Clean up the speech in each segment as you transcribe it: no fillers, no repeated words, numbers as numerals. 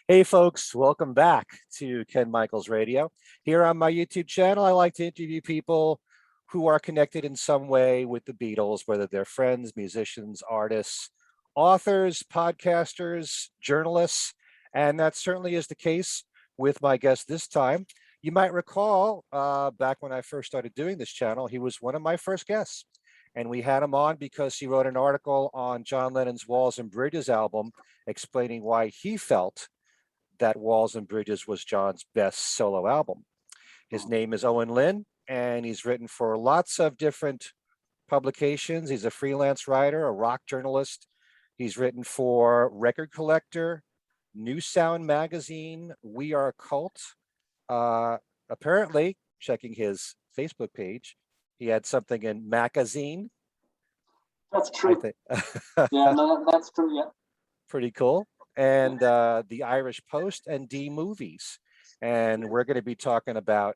Hey folks, welcome back to Ken Michaels Radio. Here on my YouTube channel, I like to interview people who are connected in some way with the Beatles, whether they're friends, musicians, artists, authors, podcasters, journalists, and that certainly is the case with my guest this time. You might recall back when I first started doing this channel, he was one of my first guests. And we had him on because he wrote an article on John Lennon's Walls and Bridges album, explaining why he felt that Walls and Bridges was John's best solo album. His name is Eoghan Lyng, and he's written for lots of different publications. He's a freelance writer, a rock journalist. He's written for Record Collector, Newsound Magazine, We Are Cult. Apparently, checking his Facebook page, he had something in Magazine. That's true. Yeah, no, that's true, yeah. Pretty cool. And the Irish Post and D Movies. And we're going to be talking about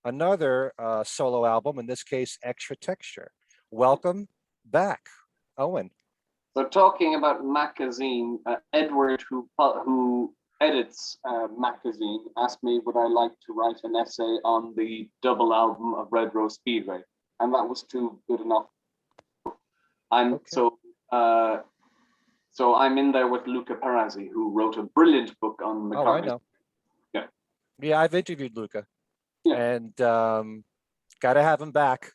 another solo album, in this case, Extra Texture. Welcome back, Eoghan. So talking about Magazine, Edward, who edits Magazine, asked me would I like to write an essay on the double album of Red Rose Speedway, and that was too good enough. So I'm in there with Luca Perazzi, who wrote a brilliant book on McCartney. Oh, I know. Yeah, I've interviewed Luca, and got to have him back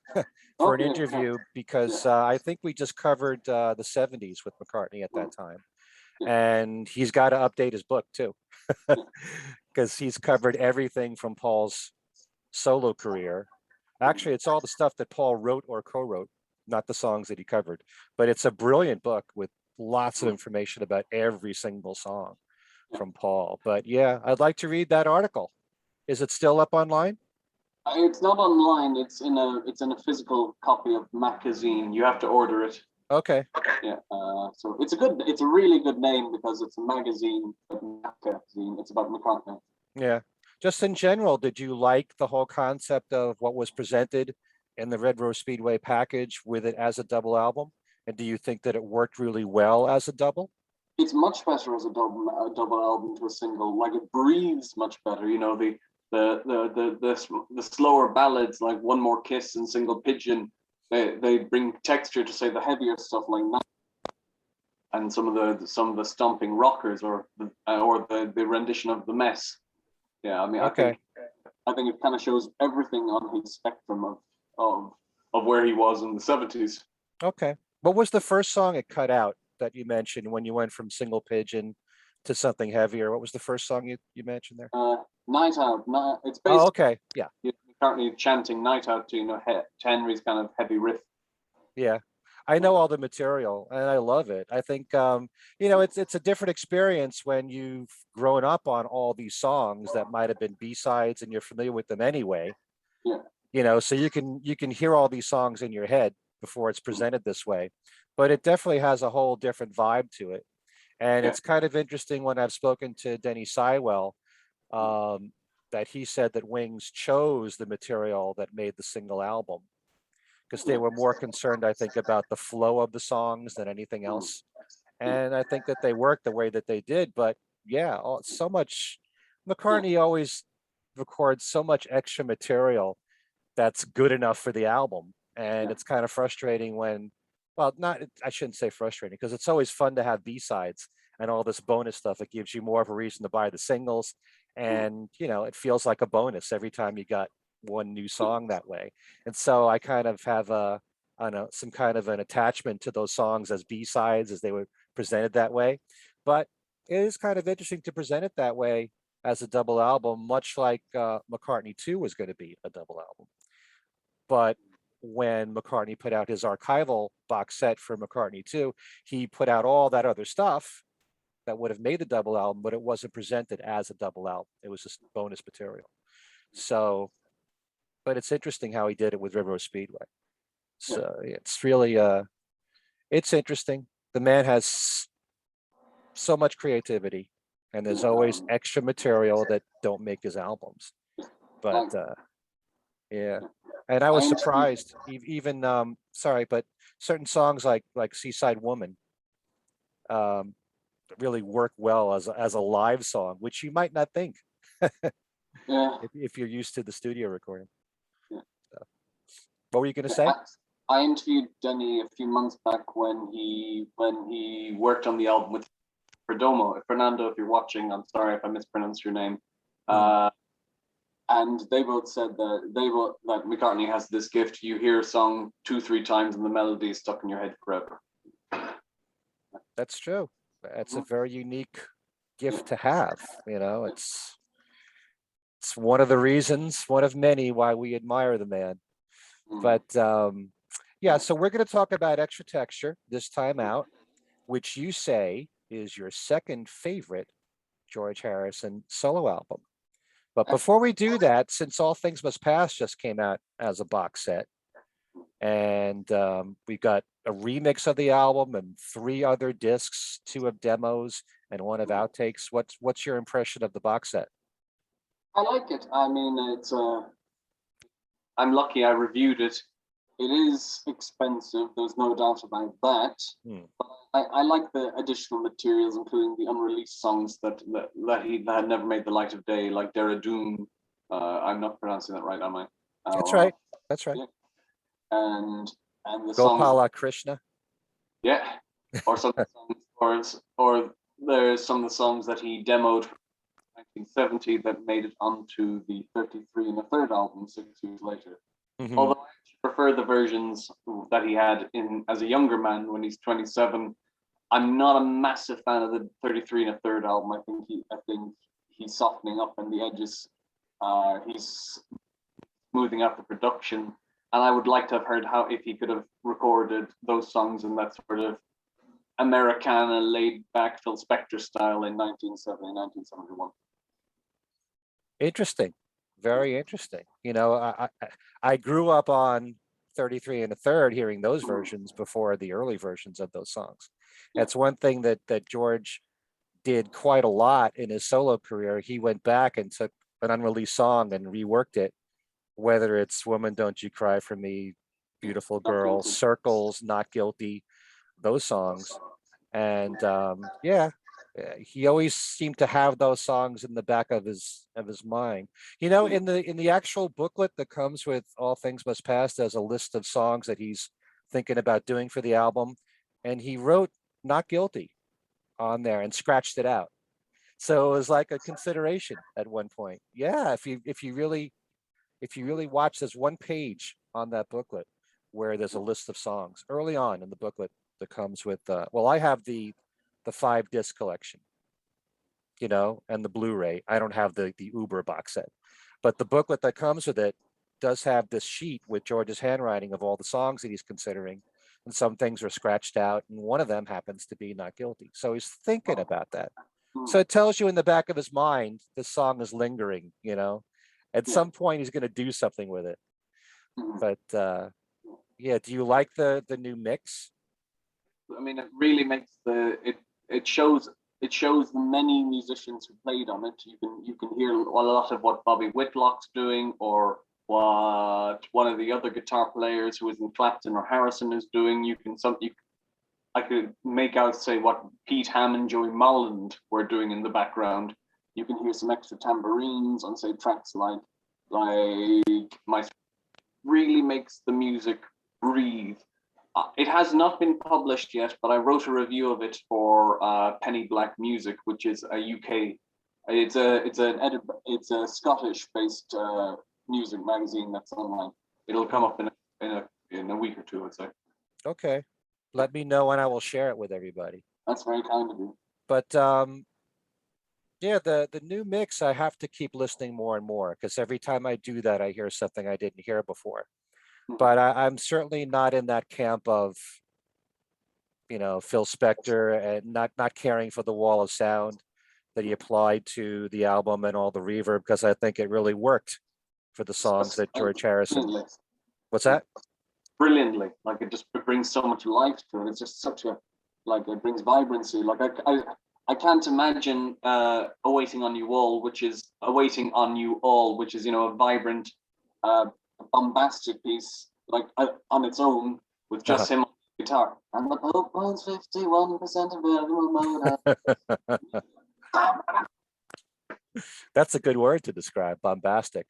for an interview because I think we just covered the 70s with McCartney at that time. And he's got to update his book too, because he's covered everything from Paul's solo career. Actually, it's all the stuff that Paul wrote or co-wrote, not the songs that he covered. But it's a brilliant book with lots of information about every single song from Paul. But yeah, I'd like to read that article. Is it still up online? It's not online. It's in a physical copy of Magazine. You have to order it. Okay. Yeah. So it's a really good name because it's a magazine. It's about McCartney. Yeah. Just in general, did you like the whole concept of what was presented in the Red Rose Speedway package with it as a double album? And do you think that it worked really well as a double? It's much better as a double album to a single. Like, it breathes much better. You know, the slower ballads like One More Kiss and Single Pigeon, they bring texture to, say, the heavier stuff like that, and some of the stomping rockers or the rendition of The Mess. Yeah, I mean, okay. I think it kind of shows everything on his spectrum of where he was in the 70s. Okay. What was the first song it cut out that you mentioned when you went from Single Pigeon to something heavier? What was the first song you mentioned there? Night Out. It's basically, okay. Yeah. Currently chanting Night Out to, you know, Henry's kind of heavy riff. Yeah. I know all the material and I love it. I think, you know, it's a different experience when you've grown up on all these songs that might have been B-sides and you're familiar with them anyway. Yeah. You know, so you can hear all these songs in your head before it's presented this way, but it definitely has a whole different vibe to it. And it's kind of interesting when I've spoken to Denny Sywell, that he said that Wings chose the material that made the single album because they were more concerned, I think, about the flow of the songs than anything else. And I think that they worked the way that they did. But yeah, so much, McCartney always records so much extra material that's good enough for the album. And it's kind of frustrating when, well, I shouldn't say frustrating, because it's always fun to have B-sides and all this bonus stuff. It gives you more of a reason to buy the singles. And, you know, it feels like a bonus every time you got one new song that way. And so I kind of have some kind of an attachment to those songs as B-sides as they were presented that way. But it is kind of interesting to present it that way as a double album, much like McCartney 2 was going to be a double album. But when McCartney put out his archival box set for McCartney 2, he put out all that other stuff that would have made the double album, but it wasn't presented as a double album. It was just bonus material. So, but it's interesting how he did it with Red Rose Speedway. So it's really, it's interesting. The man has so much creativity, and there's always extra material that don't make his albums. But yeah, and I was surprised. Even sorry, but certain songs like Seaside Woman, really work well as a live song, which you might not think Yeah. if you're used to the studio recording. Yeah. So, what were you going to Yeah, say? I interviewed Denny a few months back when he worked on the album with Perdomo. Fernando, if you're watching, I'm sorry if I mispronounced your name. And they both said that McCartney has this gift. You hear a song 2-3 times and the melody is stuck in your head forever. That's true. That's a very unique gift to have. It's one of the reasons, one of many, why we admire the man. But yeah, so we're going to talk about Extra Texture this time out, which you say is your second favorite George Harrison solo album. But before we do that, since All Things Must Pass just came out as a box set, and we've got a remix of the album and 3 other discs, 2 of demos and 1 of outtakes. What's your impression of the box set? I like it. I mean, it's I'm lucky I reviewed it. It is expensive, there's no doubt about that. But I like the additional materials, including the unreleased songs that had never made the light of day, like Dara Doom. I'm not pronouncing that right, am I? That's right. That's right. Yeah. And the Gopala Krishna. Yeah. Or some songs, or there's some of the songs that he demoed from 1970 that made it onto the 33 and a third album 6 years later. Although I actually prefer the versions that he had in as a younger man when he's 27. I'm not a massive fan of the 33 and a third album. I think he's softening up on the edges. He's smoothing out the production, and I would like to have heard if he could have recorded those songs in that sort of Americana, laid back Phil Spector style in 1970, 1971. Interesting. Very interesting. I grew up on 33 and a third hearing those versions before the early versions of those songs. That's one thing that George did quite a lot in his solo career. He went back and took an unreleased song and reworked it, whether it's Woman Don't You Cry for Me, Beautiful Girl, Circles, Not Guilty, those songs. And he always seemed to have those songs in the back of his mind. In the actual booklet that comes with All Things Must Pass, there's a list of songs that he's thinking about doing for the album, and he wrote Not Guilty on there and scratched it out. So it was like a consideration at one point. Yeah, if you really watch, there's one page on that booklet where there's a list of songs early on in the booklet that comes with I have the 5-disc collection, and the Blu-ray. I don't have the Uber box set, but the booklet that comes with it does have this sheet with George's handwriting of all the songs that he's considering, and some things are scratched out, and one of them happens to be Not Guilty. So he's thinking about that. So it tells you in the back of his mind, this song is lingering, at some point he's going to do something with it. But do you like the new mix? I mean, it really makes it shows the many musicians who played on it. You can hear a lot of what Bobby Whitlock's doing, or what one of the other guitar players who was in Clapton or Harrison is doing. I could make out, say, what Pete Ham and Joey Molland were doing in the background. You can hear some extra tambourines on, say, tracks like My. Really makes the music breathe. It has not been published yet, but I wrote a review of it for Penny Black Music, which is a UK. It's a Scottish-based music magazine that's online. It'll come up in a week or two, I'd say. Okay, let me know and I will share it with everybody. That's very kind of you. But the new mix, I have to keep listening more and more, because every time I do that, I hear something I didn't hear before. But I'm certainly not in that camp of, Phil Spector and not caring for the wall of sound that he applied to the album and all the reverb, because I think it really worked for the songs that George Harrison. What's that? Brilliantly. Like, it brings so much life to it. It's just it brings vibrancy. Like, I can't imagine Awaiting on You All, which is a vibrant, bombastic piece, like on its own, with just him on the guitar. And the Pope wants 51% available mode. That's a good word to describe bombastic.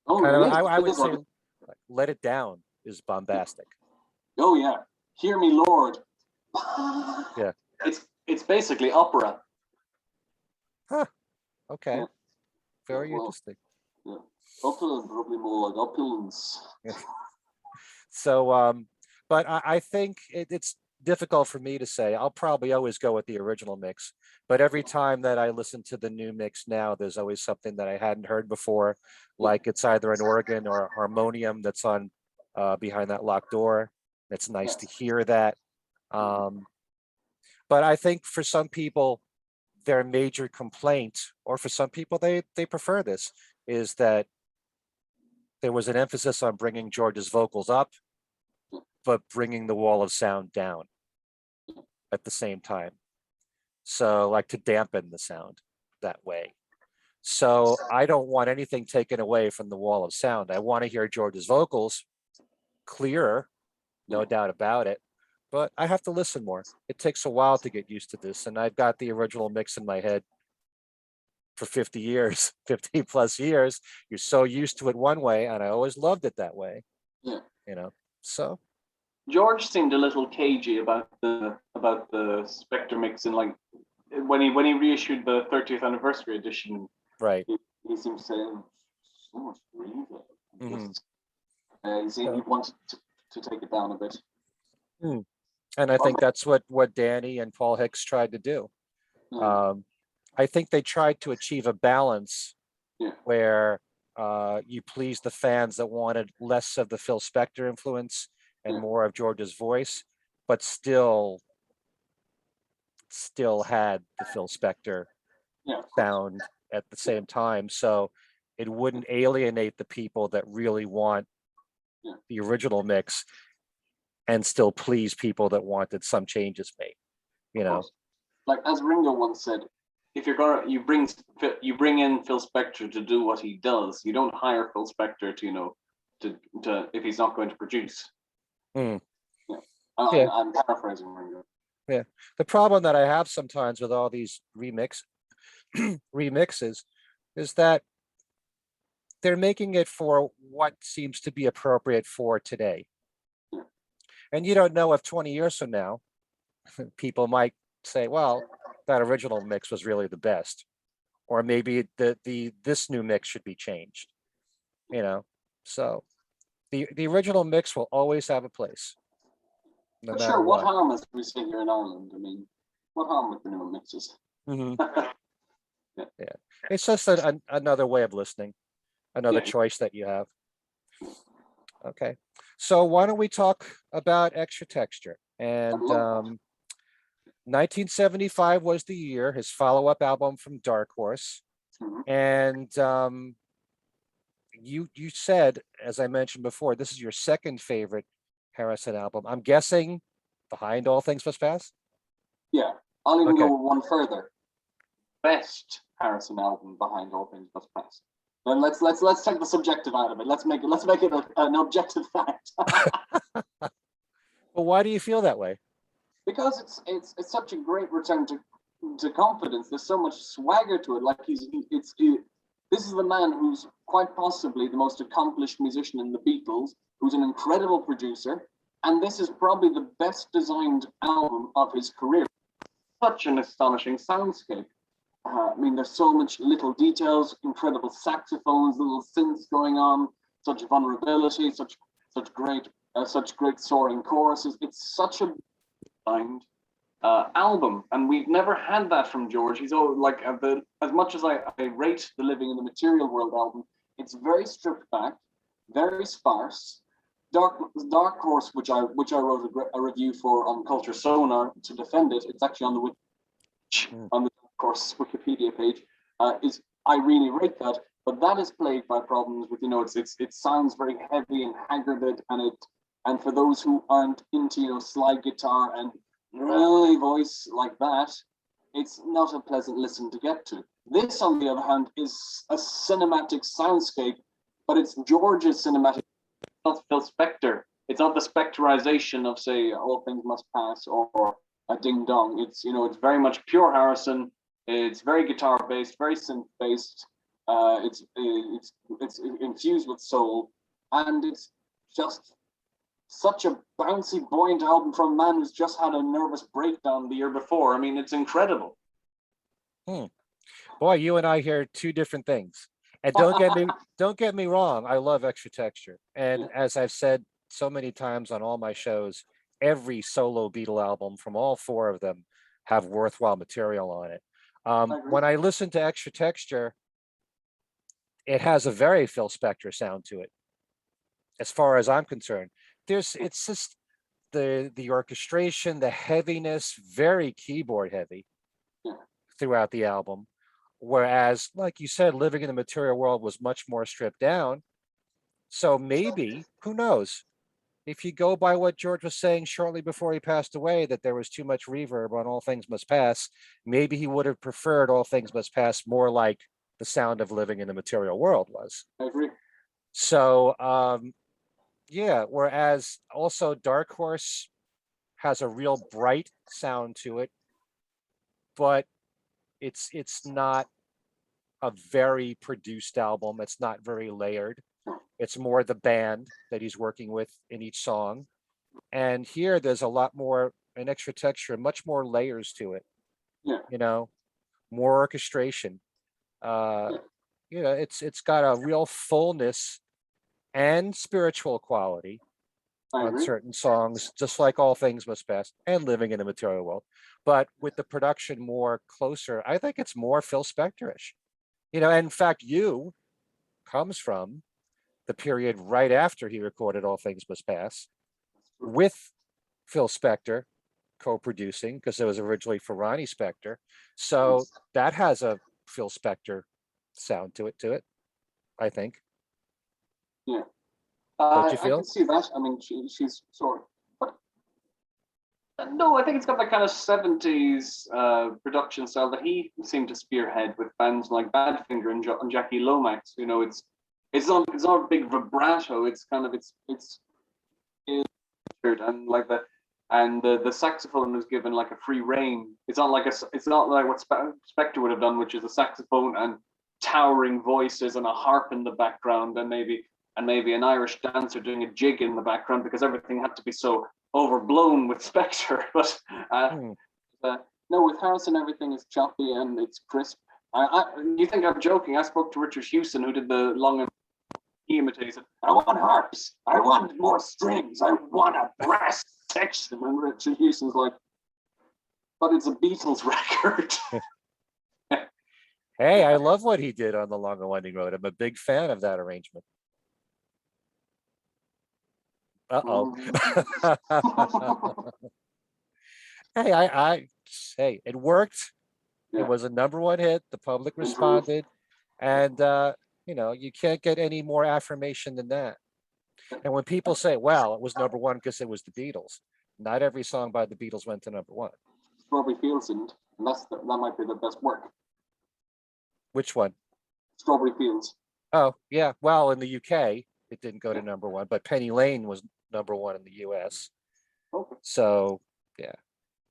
Oh, Kind of, it is. I It would is say like, like, let it down is bombastic. oh yeah, hear me, Lord. Yeah. It's basically opera. Huh. Okay. Yeah. Very Well, interesting. yeah. Opulence, probably more like opulence. So, but I think it's difficult for me to say. I'll probably always go with the original mix, but every time that I listen to the new mix now, there's always something that I hadn't heard before, like it's either an organ or a harmonium that's on behind that locked door. It's nice to hear that. But I think for some people, their major complaint, or for some people, they prefer this, is that there was an emphasis on bringing George's vocals up, but bringing the wall of sound down at the same time. So like to dampen the sound that way. So I don't want anything taken away from the wall of sound. I want to hear George's vocals clearer, no doubt about it, but I have to listen more. It takes a while to get used to this. And I've got the original mix in my head for 50 years, 15 plus years. You're so used to it one way, and I always loved it that way. Yeah. So George seemed a little cagey about the Spectre mix, and like when he reissued the 30th anniversary edition, right. he seemed to say so much reverb. Mm-hmm. He wanted to take it down a bit. And I think that's what Danny and Paul Hicks tried to do. I think they tried to achieve a balance where you please the fans that wanted less of the Phil Spector influence and more of George's voice, but still had the Phil Spector sound at the same time. So it wouldn't alienate the people that really want the original mix and still please people that wanted some changes made, Like as Ringo once said, if you're gonna you bring in Phil Spector to do what he does, you don't hire Phil Spector to if he's not going to produce. I'm paraphrasing Ringo. Yeah, the problem that I have sometimes with all these remixes is that they're making it for what seems to be appropriate for today. And you don't know if 20 years from now, people might say, well, that original mix was really the best, or maybe this new mix should be changed. So the original mix will always have a place, no matter sure, what. What harm, as we say here in Ireland? I mean, what harm with the new mixes? Yeah, it's just another way of listening, another choice that you have. Okay, so why don't we talk about Extra Texture? And 1975 was the year, his follow-up album from Dark Horse. And you said, as I mentioned before, this is your second favorite Harrison album. I'm guessing behind All Things Must Pass? Yeah, I'll even go one further. Best Harrison album behind All Things Must Pass. Then let's take the subjective out of it. Let's make it an objective fact. Well, why do you feel that way? Because it's such a great return to confidence. There's so much swagger to it. Like this is the man who's quite possibly the most accomplished musician in the Beatles, who's an incredible producer, and this is probably the best designed album of his career. Such an astonishing soundscape. I mean, there's so much little details, incredible saxophones, little synths going on, such vulnerability, such great soaring choruses. It's such a designed album, and we've never had that from George. He's like as much as I rate the Living in the Material World album, it's very stripped back, very sparse. Dark Horse, which I wrote a review for on Culture Sonar to defend it. It's actually on the Dark Horse Wikipedia page. I really rate that, but that is plagued by problems with it sounds very heavy and haggarded, and for those who aren't into slide guitar and really voice like that, it's not a pleasant listen to get to. This, on the other hand, is a cinematic soundscape, but it's George's cinematic, not Phil Spector. it's not the spectrization of, say, All Things Must Pass or a Ding Dong. It's, you know, it's very much pure Harrison. It's very guitar based, very synth based. It's infused with soul, and it's just such a bouncy, buoyant album from a man who's just had a nervous breakdown the year before. I mean, it's incredible. Boy, you and I hear two different things. And don't get me wrong, I love Extra Texture. And as I've said so many times on all my shows, every solo Beatle album from all four of them have worthwhile material on it. When I listen to Extra Texture, it has a very Phil Spector sound to it, as far as I'm concerned. It's just the orchestration, the heaviness, very keyboard heavy throughout the album. Whereas, like you said, Living in the Material World was much more stripped down. So maybe, who knows? If you go by what George was saying shortly before he passed away, that there was too much reverb on All Things Must Pass, maybe he would have preferred All Things Must Pass more like the sound of Living in the Material World was. I agree. So, yeah, whereas also Dark Horse has a real bright sound to it, but it's not a very produced album. It's not very layered. It's more the band that he's working with in each song. And here there's a lot more, an Extra Texture, much more layers to it. You know, more orchestration. You know, it's got a real fullness and spiritual quality on certain songs, just like All Things Must Pass and Living in the Material World. But with the production more closer, I think it's more Phil Spector-ish. You know, and in fact, You comes from the period right after he recorded All Things Must Pass with Phil Spector co-producing, because it was originally for Ronnie Spector. So that has a Phil Spector sound to it, I think. Yeah. Don't you feel? I can see that. I mean, she's sort of, but no, I think it's got that kind of 70s production style that he seemed to spearhead with bands like Badfinger and Jackie Lomax. You know, it's not a big vibrato. It's kind of it's and like the saxophone was given like a free rein. It's not like what Spector would have done, which is a saxophone and towering voices and a harp in the background, and maybe an Irish dancer doing a jig in the background, because everything had to be so overblown with Spector. But no, with Harrison, everything is choppy and it's crisp. You think I'm joking? I spoke to Richard Hewson, who did the long. He imitates it. I want harps. I want more strings. I want a brass section. And Richard Hewson's like, but it's a Beatles record. Hey, I love what he did on The Long and Winding Road. I'm a big fan of that arrangement. Uh-oh. Hey, it worked. It was a #1 hit. The public responded. And, you know, you can't get any more affirmation than that. And when people say, well, it was #1 because it was the Beatles, not every song by the Beatles went to #1. Strawberry Fields didn't, and that might be the best work. Which one? Strawberry Fields. Oh, yeah. Well, in the UK, it didn't go to #1, but Penny Lane was #1 in the US. Okay. So, yeah,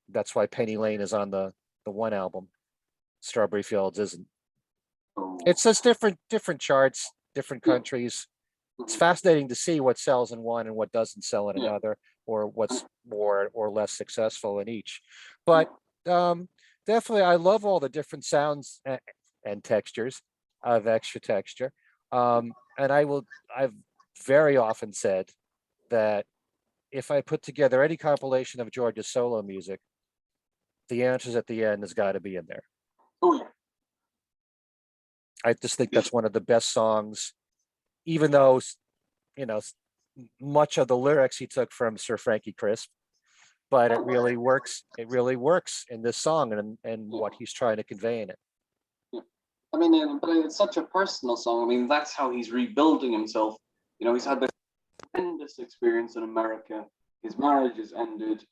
that's why Penny Lane is on the one album. Strawberry Fields isn't. It's just different charts, different countries. It's fascinating to see what sells in one and what doesn't sell in another, or what's more or less successful in each. But definitely, I love all the different sounds and textures of Extra Texture. And I've very often said that if I put together any compilation of George's solo music, the Answers at the End has got to be in there. Oh yeah. I just think that's one of the best songs, even though, you know, much of the lyrics he took from Sir Frankie Crisp, but it really works. It really works in this song and what he's trying to convey in it. Yeah. I mean, but it's such a personal song. I mean, that's how he's rebuilding himself. You know, he's had this tremendous experience in America. His marriage is ended.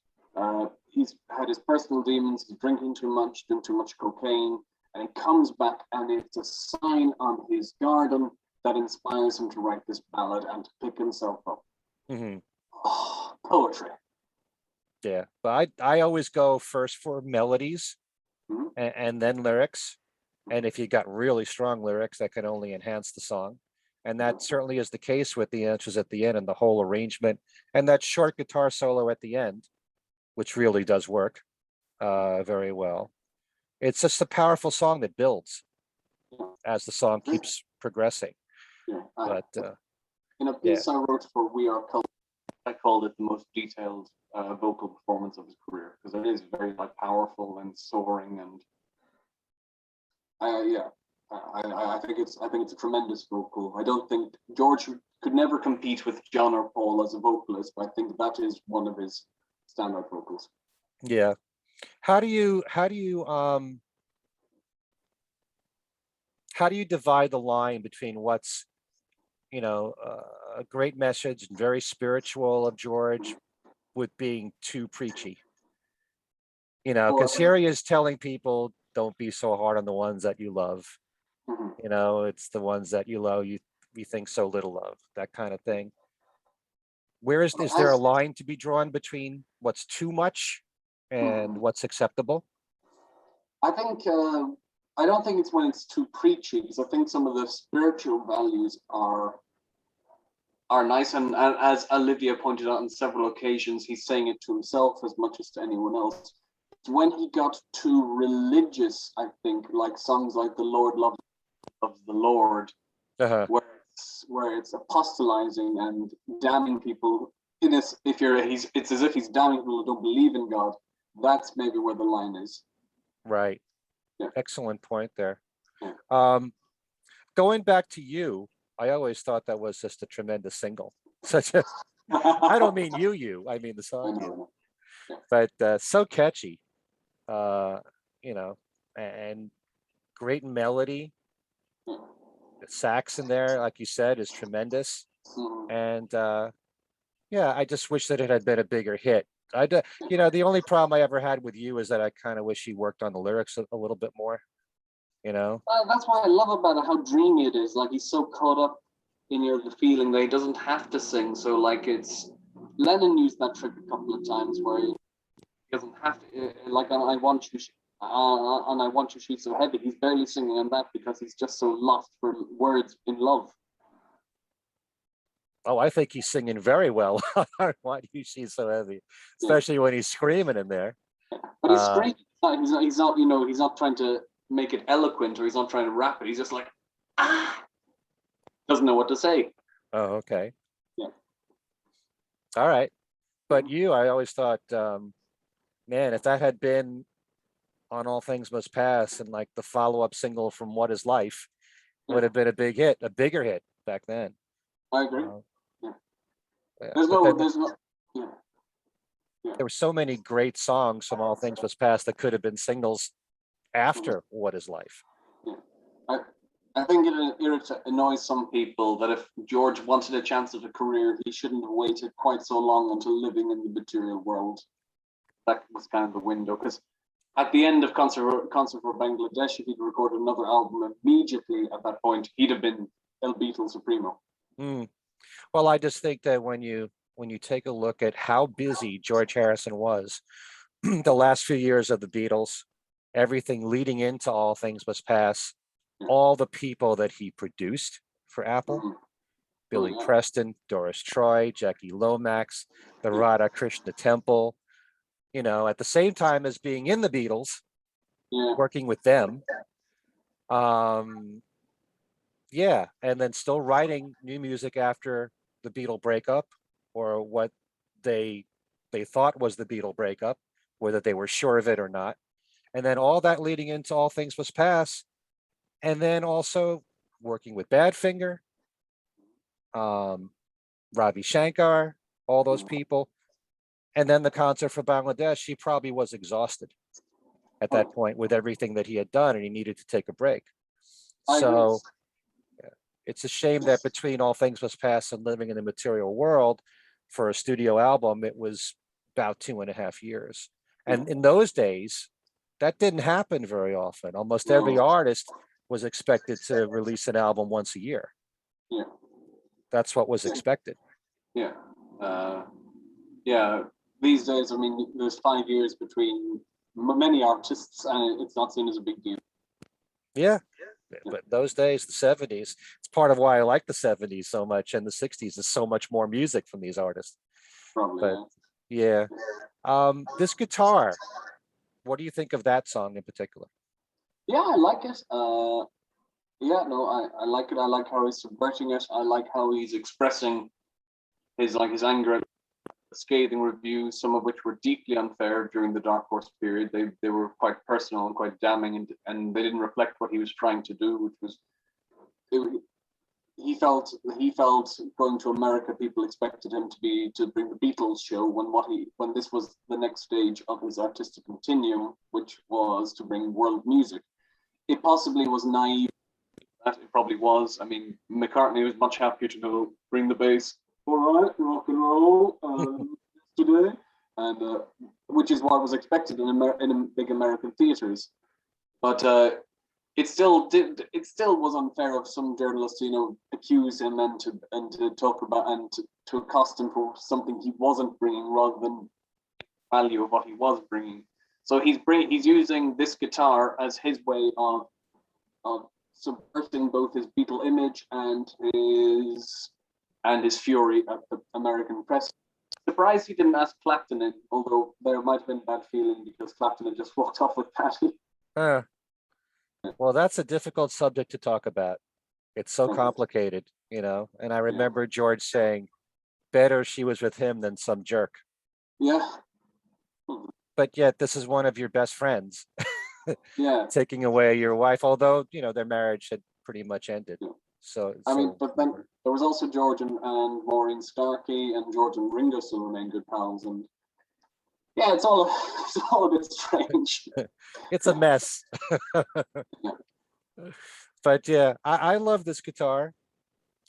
He's had his personal demons. He's drinking too much, doing too much cocaine. And he comes back, and it's a sign on his garden that inspires him to write this ballad and to pick himself up. Mm-hmm. Poetry. Yeah, but I always go first for melodies Mhm. and then lyrics. And if you got really strong lyrics, that can only enhance the song. And that certainly is the case with the answers at the end and the whole arrangement and that short guitar solo at the end, which really does work very well. It's just a powerful song that builds Yeah. as the song keeps progressing. Yeah. But In a yeah, piece I wrote for We Are Cult, I called it the most detailed vocal performance of his career because it is very like powerful and soaring, and yeah, I think it's a tremendous vocal. I don't think George could never compete with John or Paul as a vocalist, but I think that is one of his standout vocals. yeah. How do you divide the line between what's a great message and very spiritual of George with being too preachy? Because Well, here he is telling people, don't be so hard on the ones that you love. mhm. It's the ones that you love, you think so little of, that kind of thing. Where is there a As line to be drawn between what's too much and mhm. what's acceptable? I think I don't think it's when it's too preachy because I think some of the spiritual values are nice, and as Olivia pointed out on several occasions, he's saying it to himself as much as to anyone else. It's when he got too religious, I think, like songs like "The Lord Loves the Lord," Uh-huh. where it's apostolizing and damning people. It is if you're he's it's as if he's damning people who don't believe in God. That's maybe where the line is. Right. Yeah, Excellent point there. yeah. Um, Going back to You, I always thought that was just a tremendous single. Such a, I don't mean I mean the I song know, I You, know. Yeah, but so catchy, uh, and great melody. yeah. The sax in there, like you said, is tremendous. Mhm. And yeah, I just wish that it had been a bigger hit. The only problem I ever had with You is that I kind of wish he worked on the lyrics a little bit more, you know? That's what I love about it, how dreamy it is. Like he's so caught up in the feeling that he doesn't have to sing. So like it's Lennon used that trick a couple of times where he doesn't have to like on I want you she's so heavy. He's barely singing on that because he's just so lost for words in love. Oh, I think he's singing very well. Why do you she's so heavy, Yeah, especially when he's screaming in there. but he's Uh, screaming. He's not he's not trying to make it eloquent or he's not trying to rap it. He's just like ah, doesn't know what to say. oh, okay, Yeah. all right. But Mhm. You, I always thought, man, if that had been on All Things Must Pass and like the follow-up single from What Is Life, would Yeah, have been a big hit, a bigger hit back then. I agree. Uh, Yeah. yeah, There's but no, then there's no, yeah, yeah. there were so many great songs from All Things Must Pass that could have been singles Mhm. after What Is Life. Yeah. I, I think it annoys some people that if George wanted a chance at a career, he shouldn't have waited quite so long until living in the material world. That was kind of the window. Because at the end of Concert for Bangladesh, if he'd recorded another album immediately at that point, he'd have been El Beatle Supremo. Mm. Well, I just think that when you take a look at how busy George Harrison was the last few years of the Beatles, everything leading into All Things Must Pass, Yeah. all the people that he produced for Apple, Mhm. Oh, Billy yeah. Preston, Doris Troy, Jackie Lomax, the Yeah. Radha Krishna Temple, at the same time as being in the Beatles, Yeah. working with them. Um, yeah, and then still writing new music after the Beatle breakup, or what they they thought was the Beatle breakup, whether they were sure of it or not. And then all that leading into All Things Must Pass, and then also working with Badfinger, um, Ravi Shankar, all those Yeah. people. And then the concert for Bangladesh, he probably was exhausted at that Oh, point with everything that he had done, and he needed to take a break. I agree. So it's a shame that between All Things Must Pass and Living in the Material World, for a studio album, it was about 2.5 years. Yeah. And in those days, that didn't happen very often. Almost every No. artist was expected to release an album once a year. Yeah. That's what was Yeah. expected. Yeah. Yeah, these days, I mean, there's 5 years between many artists, and it's not seen as a big deal. Yeah. But those days, the 70s, it's part of why I like the 70s so much, and the 60s is so much more music from these artists. Probably, But yeah. yeah. This guitar, what do you think of that song in particular? Yeah, I like it. Yeah, no, I like it. I like how he's subverting it. I like how he's expressing his anger at scathing reviews, some of which were deeply unfair during the Dark Horse period. They were quite personal and quite damning, and they didn't reflect what he was trying to do, which was it, he felt going to America, people expected him to bring the Beatles show when this was the next stage of his artistic continuum, which was to bring world music. It possibly was naive. That it probably was. I mean, McCartney was much happier to go bring the bass. All right, rock and roll today, and which is what was expected in big American theaters. But it still was unfair of some journalists to accuse him and to talk about and to accost him for something he wasn't bringing rather than value of what he was bringing. So he's using this guitar as his way of subverting both his Beatle image and his fury at the American press. Surprised he didn't ask Clapton in, although there might have been bad feeling because Clapton had just walked off with Patty. Well, that's a difficult subject to talk about. It's so complicated, and I remember George saying, better she was with him than some jerk. Yeah. But yet this is one of your best friends. Yeah. Taking away your wife, although, their marriage had pretty much ended. So I mean, but then there was also George and Maureen Starkey, and George and Ringo still remain good pals, and yeah, it's all a bit strange. It's a mess. But yeah, I love this guitar,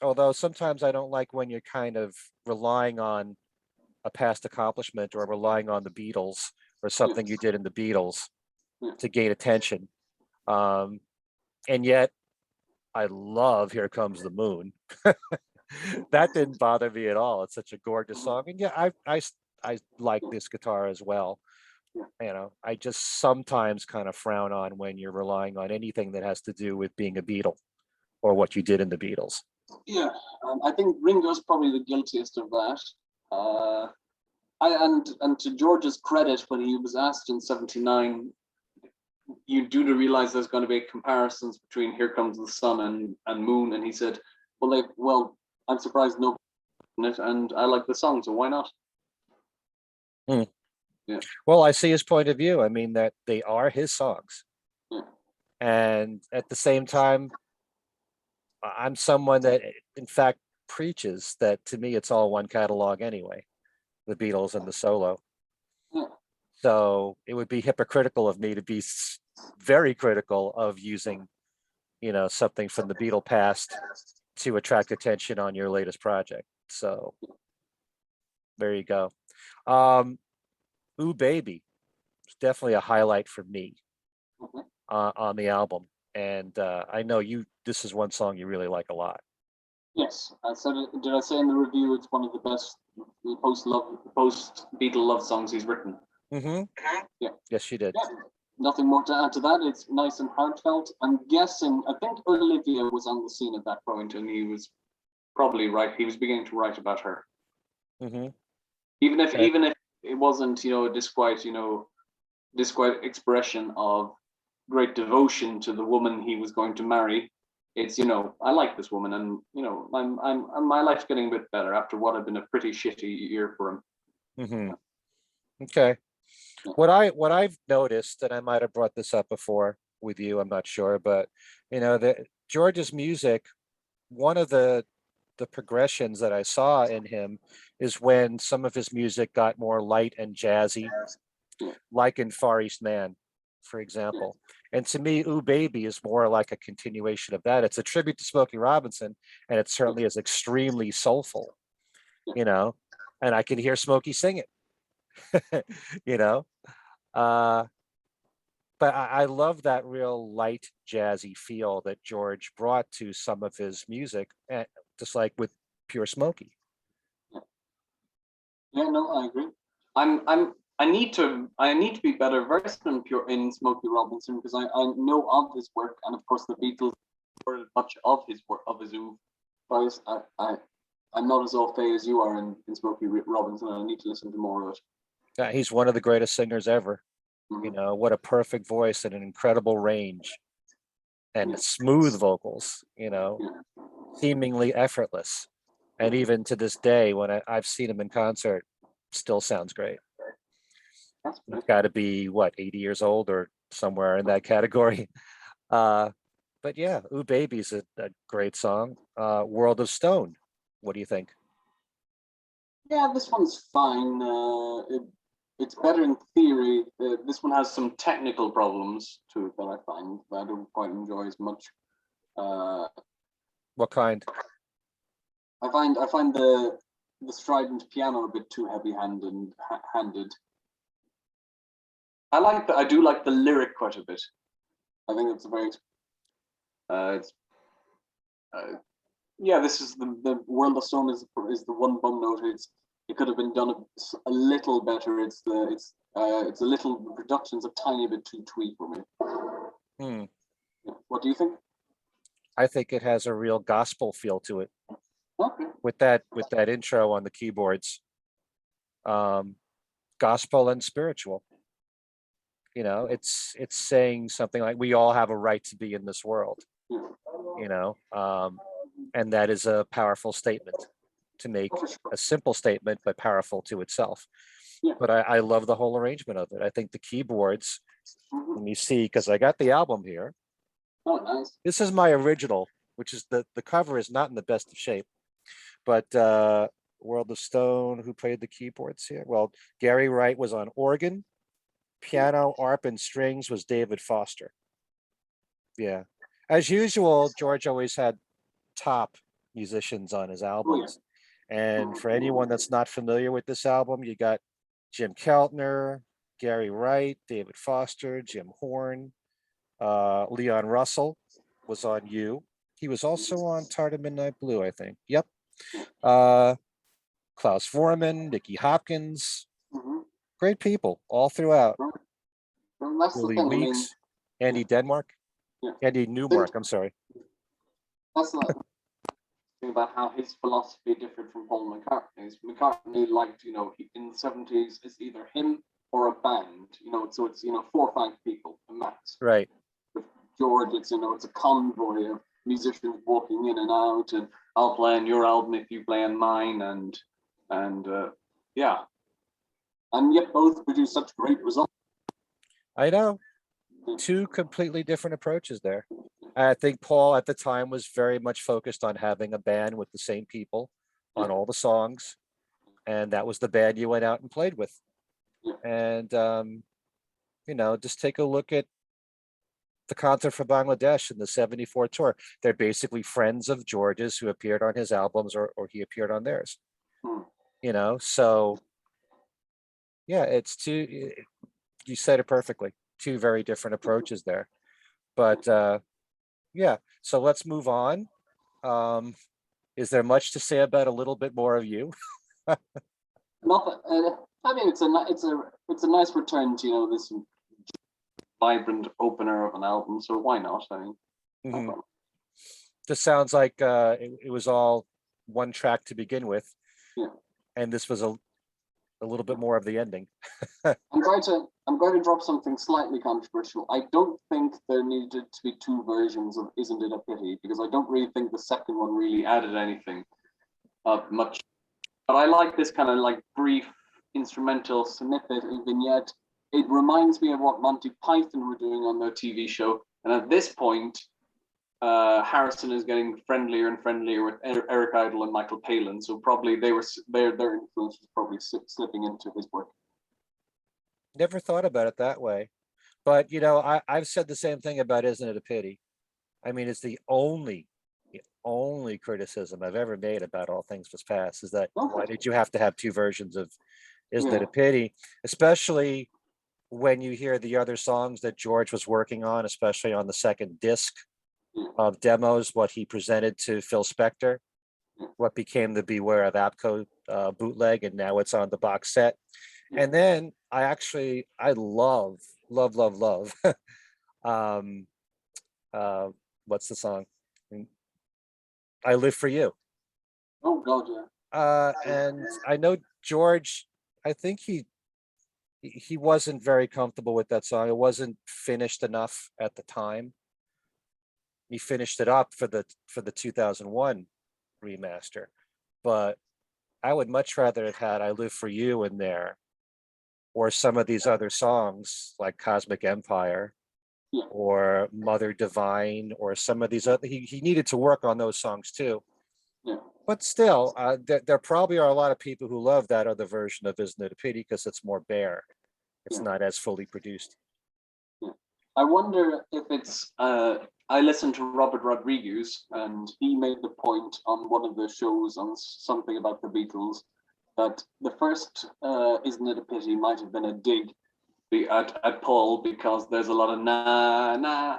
although sometimes I don't like when you're kind of relying on a past accomplishment or relying on the Beatles or something you did in the Beatles to gain attention. And yet I love Here Comes the Moon. That didn't bother me at all. It's such a gorgeous song. And yeah, I like this guitar as well. I just sometimes kind of frown on when you're relying on anything that has to do with being a Beatle or what you did in the Beatles. Yeah, I think Ringo's probably the guiltiest of that. And to George's credit, when he was asked in '79, you do to realize there's going to be comparisons between Here Comes the Sun and Moon, and he said, well, I'm surprised nobody in it, and I like the song, so why not? Yeah. Well, I see his point of view. I mean, that they are his songs. Yeah. And at the same time, I'm someone that, in fact, preaches that to me, it's all one catalog anyway, the Beatles and the solo. Yeah. So it would be hypocritical of me to be very critical of using, something from the Beatle past to attract attention on your latest project. So there you go. Ooh Baby, it's definitely a highlight for me on the album. And I know this is one song you really like a lot. Yes, I said it. Did I say in the review it's one of the best post Beatle love songs he's written? Mm-hmm. Yeah. Yes, you did. Yeah. Nothing more to add to that. It's nice and heartfelt. I'm guessing. I think Olivia was on the scene at that point, and he was probably right. He was beginning to write about her. Mm-hmm. Even if it wasn't, a disquiet expression of great devotion to the woman he was going to marry. It's, I like this woman, and my life's getting a bit better after what had been a pretty shitty year for him. Mm-hmm. Okay. What I've noticed, and I might have brought this up before with you, I'm not sure, but that George's music, one of the progressions that I saw in him is when some of his music got more light and jazzy, like in Far East Man, for example. And to me, Ooh Baby is more like a continuation of that. It's a tribute to Smokey Robinson, and it certainly is extremely soulful, and I can hear Smokey sing it, but I love that real light jazzy feel that George brought to some of his music, just like with Pure Smokey. Yeah, no, I agree. I need to be better versed in Smokey Robinson because I know of his work, and of course the Beatles were much of his work, of his own. But I'm not as au fait as you are in Smokey Robinson, and I need to listen to more of it. Yeah, he's one of the greatest singers ever. Mhm. You know, what a perfect voice and an incredible range and Yeah. smooth vocals, you know, Yeah. seemingly effortless. And even to this day, when I've seen him in concert, still sounds great. That's He's great. got to be what, 80 years old or somewhere in that category. But yeah, Ooh Baby's a great song. World of Stone. What do you think? Yeah, this one's fine. It's better in theory. This one has some technical problems to it that I find that I don't quite enjoy as much. Uh, What kind? I find the strident piano a bit too heavy-handed. Handed. I do like the lyric quite a bit. I think it's a very. It's. Yeah, this is the World of Stone is the one bum note. It could have been done a little better. It's a little the production's a tiny bit too twee for me. Hmm. Yeah. What do you think? I think it has a real gospel feel to it Okay. with that intro on the keyboards. Um, Gospel and spiritual. You know, it's saying something like we all have a right to be in this world. Yeah. You know, and that is a powerful statement to make, Oh, for sure. a simple statement but powerful to itself. Yeah. But I love the whole arrangement of it. I think the keyboards, Mhm. let me see, because I got the album here. Oh, nice. This is my original, which is the cover is not in the best of shape, but World of Stone, who played the keyboards here? Well, Gary Wright was on organ, piano, harp, and strings was David Foster. Yeah. As usual, George always had top musicians on his Oh, yeah. albums. And for anyone that's not familiar with this album, you got Jim Keltner, Gary Wright, David Foster, Jim Horn, Leon Russell was on You. He was also on Tarda Midnight Blue, I think. Yep. Uh, Klaus Vorman, Nicky Hopkins, Mhm. great people all throughout. Well, that's the Willie thing. I mean, Weeks, Andy Denmark, yeah. Andy Newmark, I'm sorry. That's the thing about how his philosophy differed from Paul McCartney's. McCartney liked, in the 70s, it's either him or a band, so it's, 4 or 5 people, a max. Right. With George, it's, it's a convoy of musicians walking in and out, and I'll play on your album if you play on mine, and yeah. And yet both produce such great results. I know. Two completely different approaches there. I think Paul at the time was very much focused on having a band with the same people on all the songs. And that was the band you went out and played with. Yeah. And, just take a look at the concert for Bangladesh in the 74 tour. They're basically friends of George's who appeared on his albums or he appeared on theirs. So yeah, it's two, you said it perfectly, two very different approaches there. But yeah, so let's move on. Is there much to say about a little bit more of you? Not that, I mean, it's a nice return to this vibrant opener of an album. So why not? I mean, no problem. This sounds like it was all one track to begin with, Yeah. And this was a little bit more of the ending. I'm going to drop something slightly controversial. I don't think there needed to be 2 versions of "Isn't It a Pity" because I don't really think the second one really added anything much. But I like this kind of like brief instrumental snippet and vignette. It reminds me of what Monty Python were doing on their TV show. And at this point, Harrison is getting friendlier and friendlier with Eric Idle and Michael Palin. So probably their influence was probably slipping into his work. Never thought about it that way. But, I've said the same thing about "Isn't It a Pity?" I mean, it's the only criticism I've ever made about All Things Must Pass is that why did you have to have 2 versions of "Isn't It a Pity?" Especially when you hear the other songs that George was working on, especially on the second disc of demos, what he presented to Phil Spector, what became the Beware of Apco bootleg, and now it's on the box set. And then I love um what's the song? I Live for You. Oh God, yeah. And I know George, I think he wasn't very comfortable with that song. It wasn't finished enough at the time. He finished it up for the 2001 remaster, but I would much rather have had I Live for You in there, or some of these other songs like Cosmic Empire Yeah. or Mother Divine, or some of these other. He needed to work on those songs too. Yeah. But still, there probably are a lot of people who love that other version of Isn't It a Pity because it's more bare. It's Yeah. not as fully produced. Yeah. I wonder if it's. I listened to Robert Rodriguez, and he made the point on one of the shows on something about the Beatles that the first "Isn't It a Pity" might have been a dig at Paul, because there's a lot of nah nah.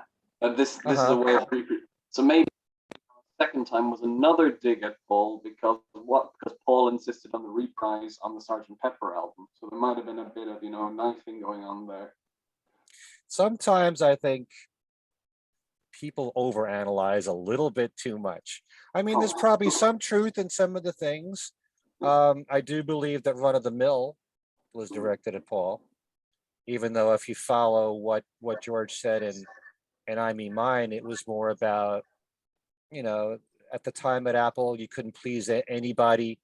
This is a way of so maybe the second time was another dig at Paul because Paul insisted on the reprise on the Sgt. Pepper album. So there might have been a bit of knifing going on there. Sometimes I think people overanalyze a little bit too much. I mean, there's probably some truth in some of the things. I do believe that Run of the Mill was directed at Paul, even though if you follow what George said in I Mean Mine, it was more about, at the time at Apple, you couldn't please anybody.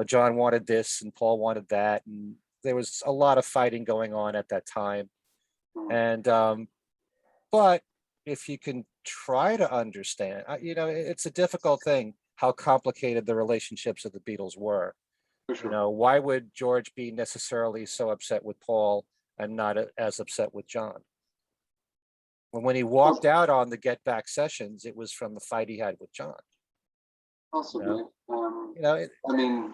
John wanted this and Paul wanted that, and there was a lot of fighting going on at that time. And but if you can try to understand, it's a difficult thing how complicated the relationships of the Beatles were. Sure. Why would George be necessarily so upset with Paul and not as upset with John? When he walked out on the Get Back sessions, it was from the fight he had with John. Possibly. I mean,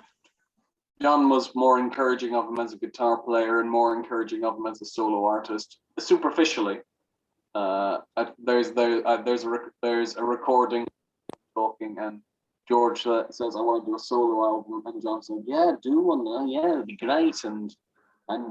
John was more encouraging of him as a guitar player and more encouraging of him as a solo artist. Superficially, there's a recording talking, and George says, "I want to do a solo album," and John said, "Yeah, do one. Yeah, it'd be great." And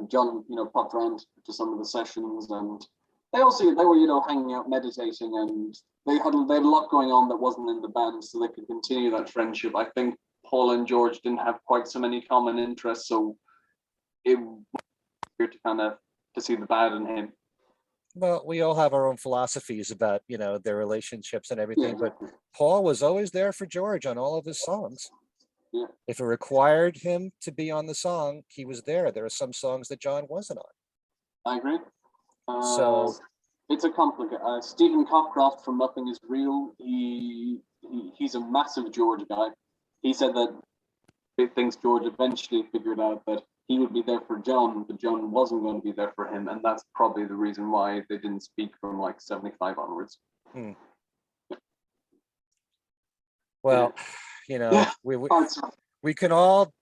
John, popped around to some of the sessions, and they were hanging out, meditating, and they had a lot going on that wasn't in the band, so they could continue that friendship. I think Paul and George didn't have quite so many common interests, so it was weird to see the bad in him. Well, we all have our own philosophies about, their relationships and everything, but Paul was always there for George on all of his songs. Yeah. If it required him to be on the song, he was there. There are some songs that John wasn't on. I agree. So it's a complicated. Stephen Cockcroft from Nothing Is Real. He's a massive George guy. He said that he thinks George eventually figured out that he would be there for John, but John wasn't going to be there for him, and that's probably the reason why they didn't speak from like 75 onwards. Well, we can all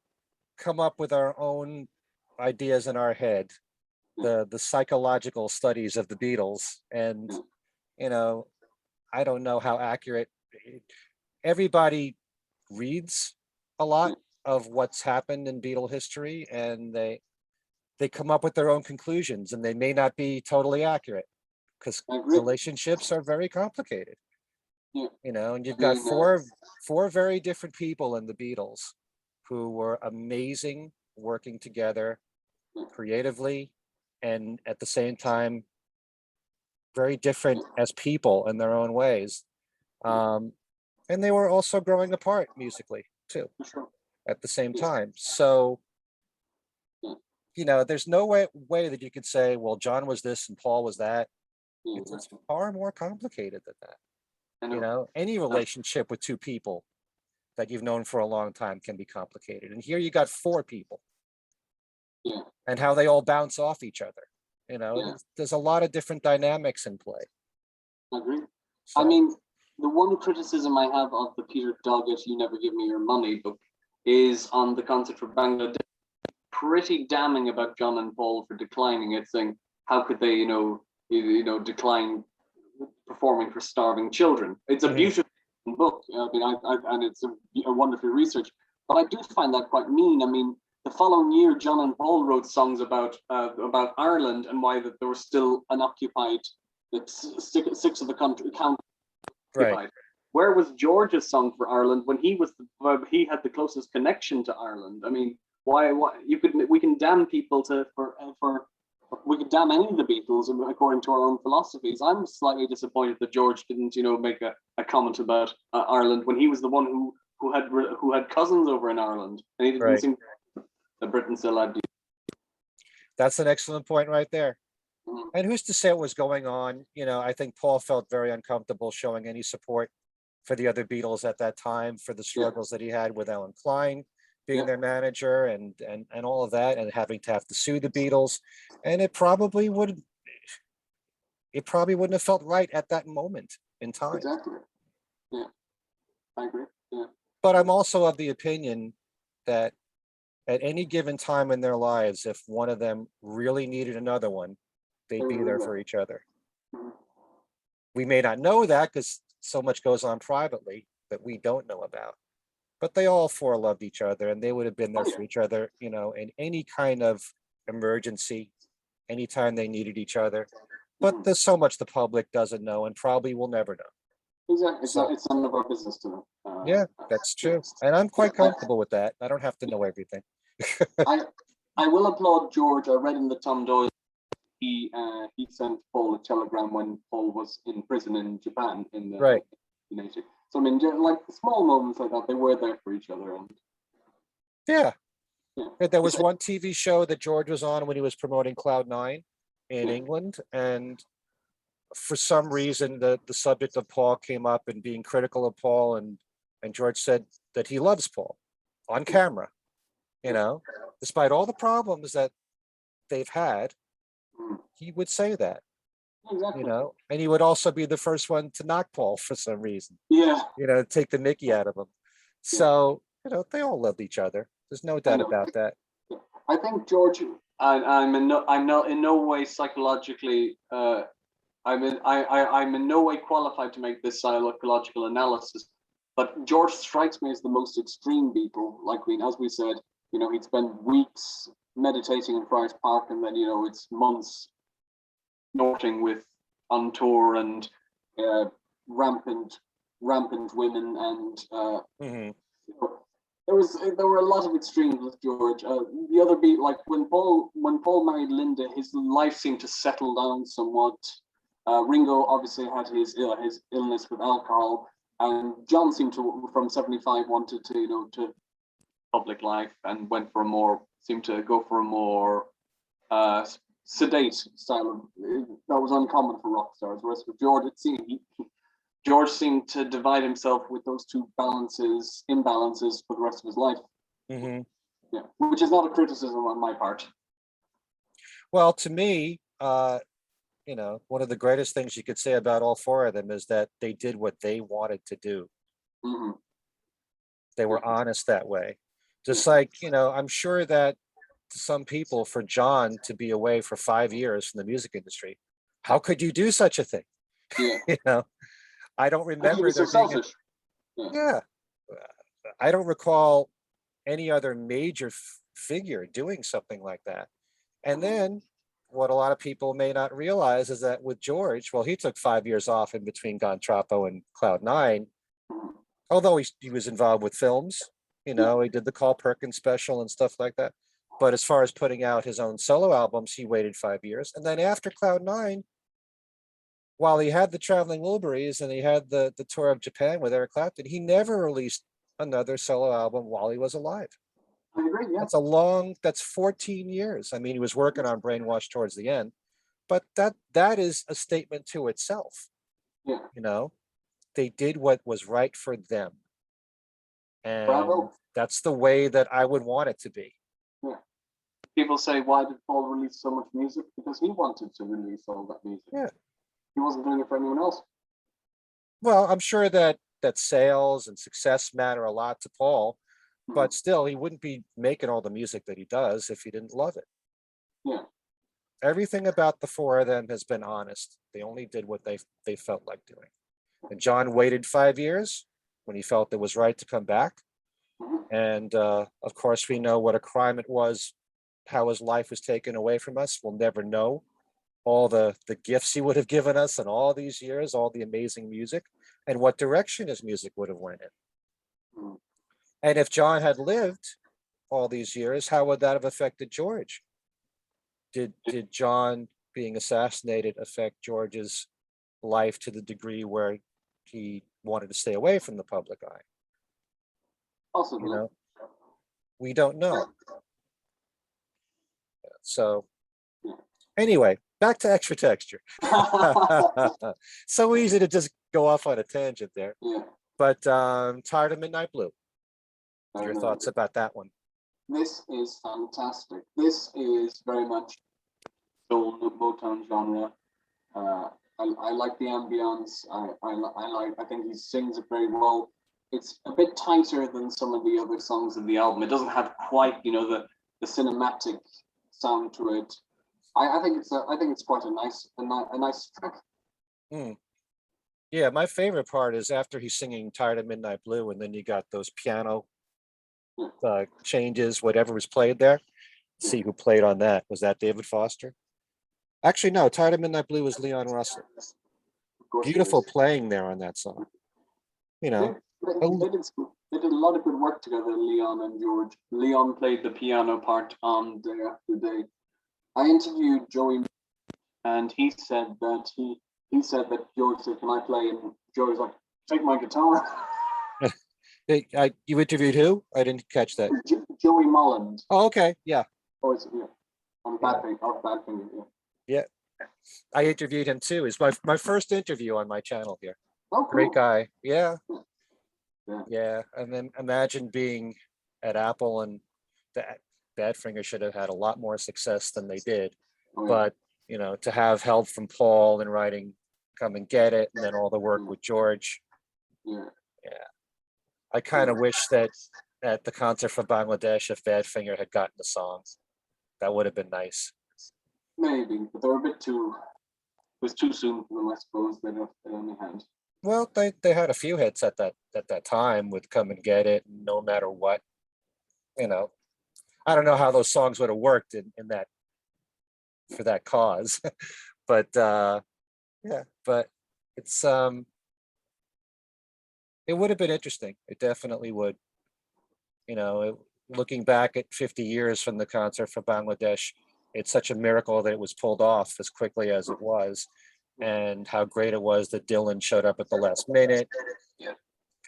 come up with our own ideas in our head, the psychological studies of the Beatles, and I don't know how accurate. Everybody reads a lot of what's happened in Beatle history, and they come up with their own conclusions, and they may not be totally accurate because relationships are very complicated. And you've got four very different people in the Beatles who were amazing working together creatively, and at the same time very different as people in their own ways. And they were also growing apart musically too at the same time. So there's no way that you could say, well, John was this and Paul was that. It's far more complicated than that. Any relationship with two people that you've known for a long time can be complicated. And here you got four people and how they all bounce off each other. There's a lot of different dynamics in play. I agree. So, I mean, the one criticism I have of the Peter Doggett "You Never Give Me Your Money" book is on the concert for Bangladesh. Pretty damning about John and Paul for declining it, saying how could they, decline performing for starving children. It's a beautiful book. And it's a wonderfully researched. But I do find that quite mean. I mean, the following year, John and Paul wrote songs about Ireland and why that there was still an occupied, that six of the country count occupied. Right. Where was George's song for Ireland when he had the closest connection to Ireland? I mean, why we can damn people we could damn any of the Beatles according to our own philosophies. I'm slightly disappointed that George didn't, make a comment about Ireland when he was the one who had cousins over in Ireland, and he didn't seem that Britain still had. That's an excellent point right there. Mhm. And who's to say what was going on? I think Paul felt very uncomfortable showing any support for the other Beatles at that time, for the struggles that he had with Alan Klein being their manager and all of that, and having to sue the Beatles. And it probably wouldn't have felt right at that moment in time. Exactly. Yeah, I agree. Yeah. But I'm also of the opinion that at any given time in their lives, if one of them really needed another one, they'd be there for each other. Mhm. We may not know that because so much goes on privately that we don't know about. But they all four loved each other, and they would have been there for each other, in any kind of emergency, anytime they needed each other. But there's so much the public doesn't know and probably will never know. Exactly. It's none of our business to know. Yeah, that's true. And I'm quite comfortable with that. I don't have to know everything. I will applaud George. I read in the Tom Doyle, he sent Paul a telegram when Paul was in prison in Japan in the Right. 1980s. So I mean, like small moments like that, they were there for each other. And Yeah. There was one TV show that George was on when he was promoting Cloud9 in England, and for some reason the subject of Paul came up and being critical of Paul, and George said that he loves Paul on camera, despite all the problems that they've had, he would say that. Exactly. And he would also be the first one to knock Paul for some reason. Yeah. Take the mickey out of him. So, they all loved each other. There's no doubt about that. I think George, I'm not in no way psychologically. I'm in no way qualified to make this psychological analysis. But George strikes me as the most extreme Beatle. Like as we said, he'd spend weeks meditating in Friars Park, and then it's months snorting with on tour and rampant women, and there were a lot of extremes with George. The other beat, like when Paul married Linda, his life seemed to settle down somewhat. Ringo obviously had his illness with alcohol, and John seemed to, from 75, wanted to public life and seemed to go for a more sedate style that was uncommon for rock stars. Whereas with George, George seemed to divide himself with those two imbalances for the rest of his life. Mm-hmm. Yeah, which is not a criticism on my part. Well, to me, one of the greatest things you could say about all four of them is that they did what they wanted to do. Mm-hmm. They were honest that way. Just like, I'm sure that to some people, for John to be away for 5 years from the music industry, how could you do such a thing? Yeah. I don't remember there being I don't recall any other major figure doing something like that. And then what a lot of people may not realize is that with George, well, he took 5 years off in between Gontrapo and Cloud9, although he was involved with films, he did the Carl Perkins special and stuff like that. But as far as putting out his own solo albums, he waited 5 years. And then after Cloud9, while he had the Traveling Wilburys and he had the tour of Japan with Eric Clapton, he never released another solo album while he was alive. I agree, yeah. That's 14 years. I mean, he was working on Brainwash towards the end, but that is a statement to itself. Yeah. They did what was right for them. And Bravo. That's the way that I would want it to be. Yeah. People say, why did Paul release so much music? Because he wanted to release all that music. Yeah. He wasn't doing it for anyone else. Well, I'm sure that sales and success matter a lot to Paul, but still, he wouldn't be making all the music that he does if he didn't love it. Yeah. Everything about the four of them has been honest. They only did what they felt like doing. And John waited 5 years when he felt it was right to come back. And of course, we know what a crime it was, how his life was taken away from us. We'll never know all the gifts he would have given us in all these years, all the amazing music, and what direction his music would have went in. And if John had lived all these years, how would that have affected George? Did John being assassinated affect George's life to the degree where he wanted to stay away from the public eye? Possibly. You know, we don't know. So anyway, back to extra texture. So easy to just go off on a tangent there. Yeah. But Tired of Midnight Blue. Your thoughts about that one? This is fantastic. This is very much soul Motown genre. I like the ambience. I think he sings it very well. It's a bit tighter than some of the other songs of the album. It doesn't have quite, the cinematic sound to it. I think it's quite a nice track. Yeah, my favorite part is after he's singing Tired of Midnight Blue, and then you got those piano changes, whatever was played there. See who played on that. Was that David Foster? Actually, no, Tired of Midnight Blue was Leon Russell. Beautiful playing there on that song. They did a lot of good work together, Leon and George. Leon played the piano part on Day After Day. I interviewed Joey, and he said that George said, "Can I play?" And Joey was like, "Take my guitar." You interviewed who? I didn't catch that. Joey Molland. Oh, okay, yeah. Oh, it's on Badfinger. Yeah, I interviewed him too. It's my first interview on my channel here. Oh, cool. Great guy. Yeah. And then imagine being at Apple, and Badfinger should have had a lot more success than they did. But to have help from Paul in writing "Come and Get It," and then all the work with George. Yeah. I kind of wish that at the concert for Bangladesh, if Badfinger had gotten the songs, that would have been nice. Maybe, but they were a bit too. It was too soon for them, I suppose. They only had. Well, they had a few hits at that time with "Come and Get It," and "No Matter What." I don't know how those songs would have worked in that for that cause, but but it's it would have been interesting. It definitely would. Looking back at 50 years from the concert for Bangladesh, it's such a miracle that it was pulled off as quickly as it was, and how great it was that Dylan showed up at the last minute.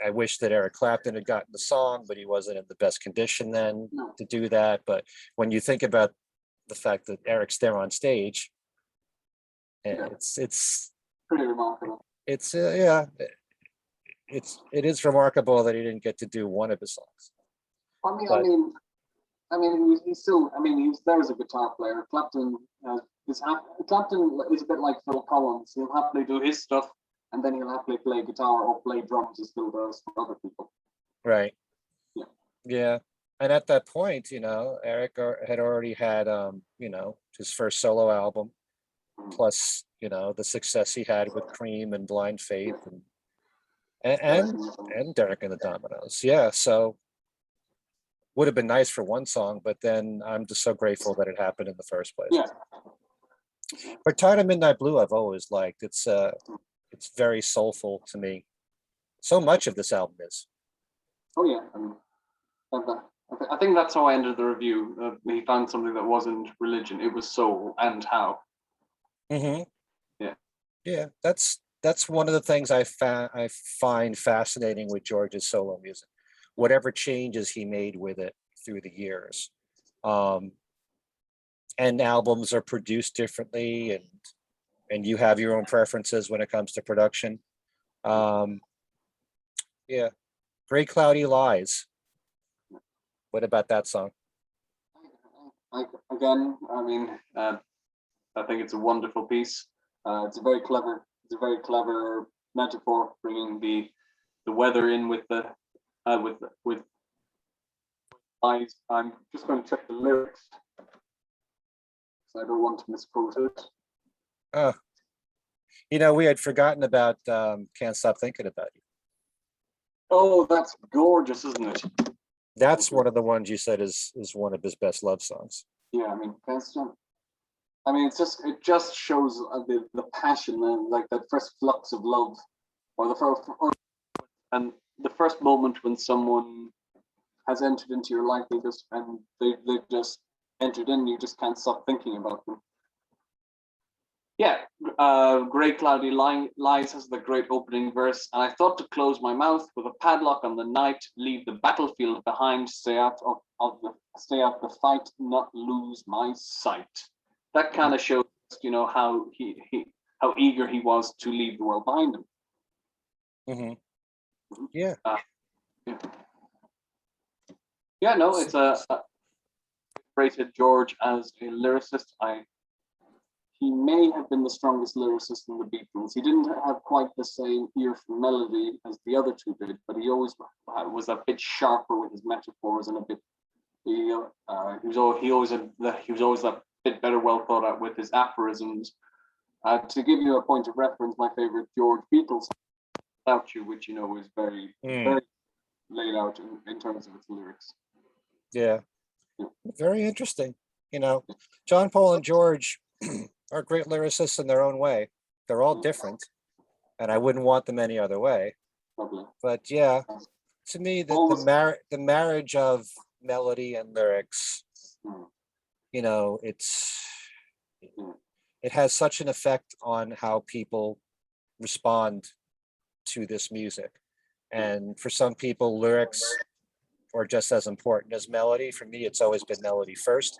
I wish that Eric Clapton had gotten the song, but he wasn't in the best condition then to do that. But when you think about the fact that Eric's there on stage, it's pretty remarkable. It is remarkable that he didn't get to do one of his songs. He's still. He's there as a guitar player. Clapton is a bit like Phil Collins. He'll happily do his stuff, and then he'll happily play guitar or play drums. He still does for other people. Right. Yeah. And at that point, Eric had already had, his first solo album, plus, the success he had with Cream and Blind Faith and Derek and the Dominoes. Yeah. So would have been nice for one song, but then I'm just so grateful that it happened in the first place. Yeah. But Tired of Midnight Blue, I've always liked. It's very soulful to me. So much of this album is. Oh yeah. I think that's how I ended the review. He found something that wasn't religion; it was soul and how. Mm-hmm. Yeah. Yeah, that's one of the things I find fascinating with George's solo music. Whatever changes he made with it through the years, and albums are produced differently, and you have your own preferences when it comes to production. Yeah, Gray Cloudy Lies. What about that song? I think it's a wonderful piece. It's a very clever metaphor, bringing the weather in with eyes. I'm just going to check the lyrics, so I don't want to misquote it. We had forgotten about "Can't Stop Thinking About You." Oh, that's gorgeous, isn't it? That's one of the ones you said is one of his best love songs. Yeah, I mean, I mean, it just shows the passion and like that first flux of love, or and the first moment when someone has entered into your life, they've just entered in. You just can't stop thinking about them. Yeah, Grey Cloudy Lies has the great opening verse. And I thought to close my mouth with a padlock on the night, leave the battlefield behind, stay out the fight, not lose my sight. That kind of shows, how how eager he was to leave the world behind him. Mm-hmm. Yeah. Yeah, no, it's rated George as a lyricist. He may have been the strongest lyricist in the Beatles. He didn't have quite the same ear for melody as the other two did, but he always was a bit sharper with his metaphors and a bit. He was always a bit better, well thought out with his aphorisms. To give you a point of reference, my favorite George Beatles, "Without You," which is very very laid out in terms of its lyrics. Yeah. Very interesting. John, Paul, and George are great lyricists in their own way. They're all different, and I wouldn't want them any other way. Probably. But yeah, to me, the marriage of melody and lyrics, it has such an effect on how people respond to this music. And for some people, lyrics are just as important as melody. For me, it's always been melody first.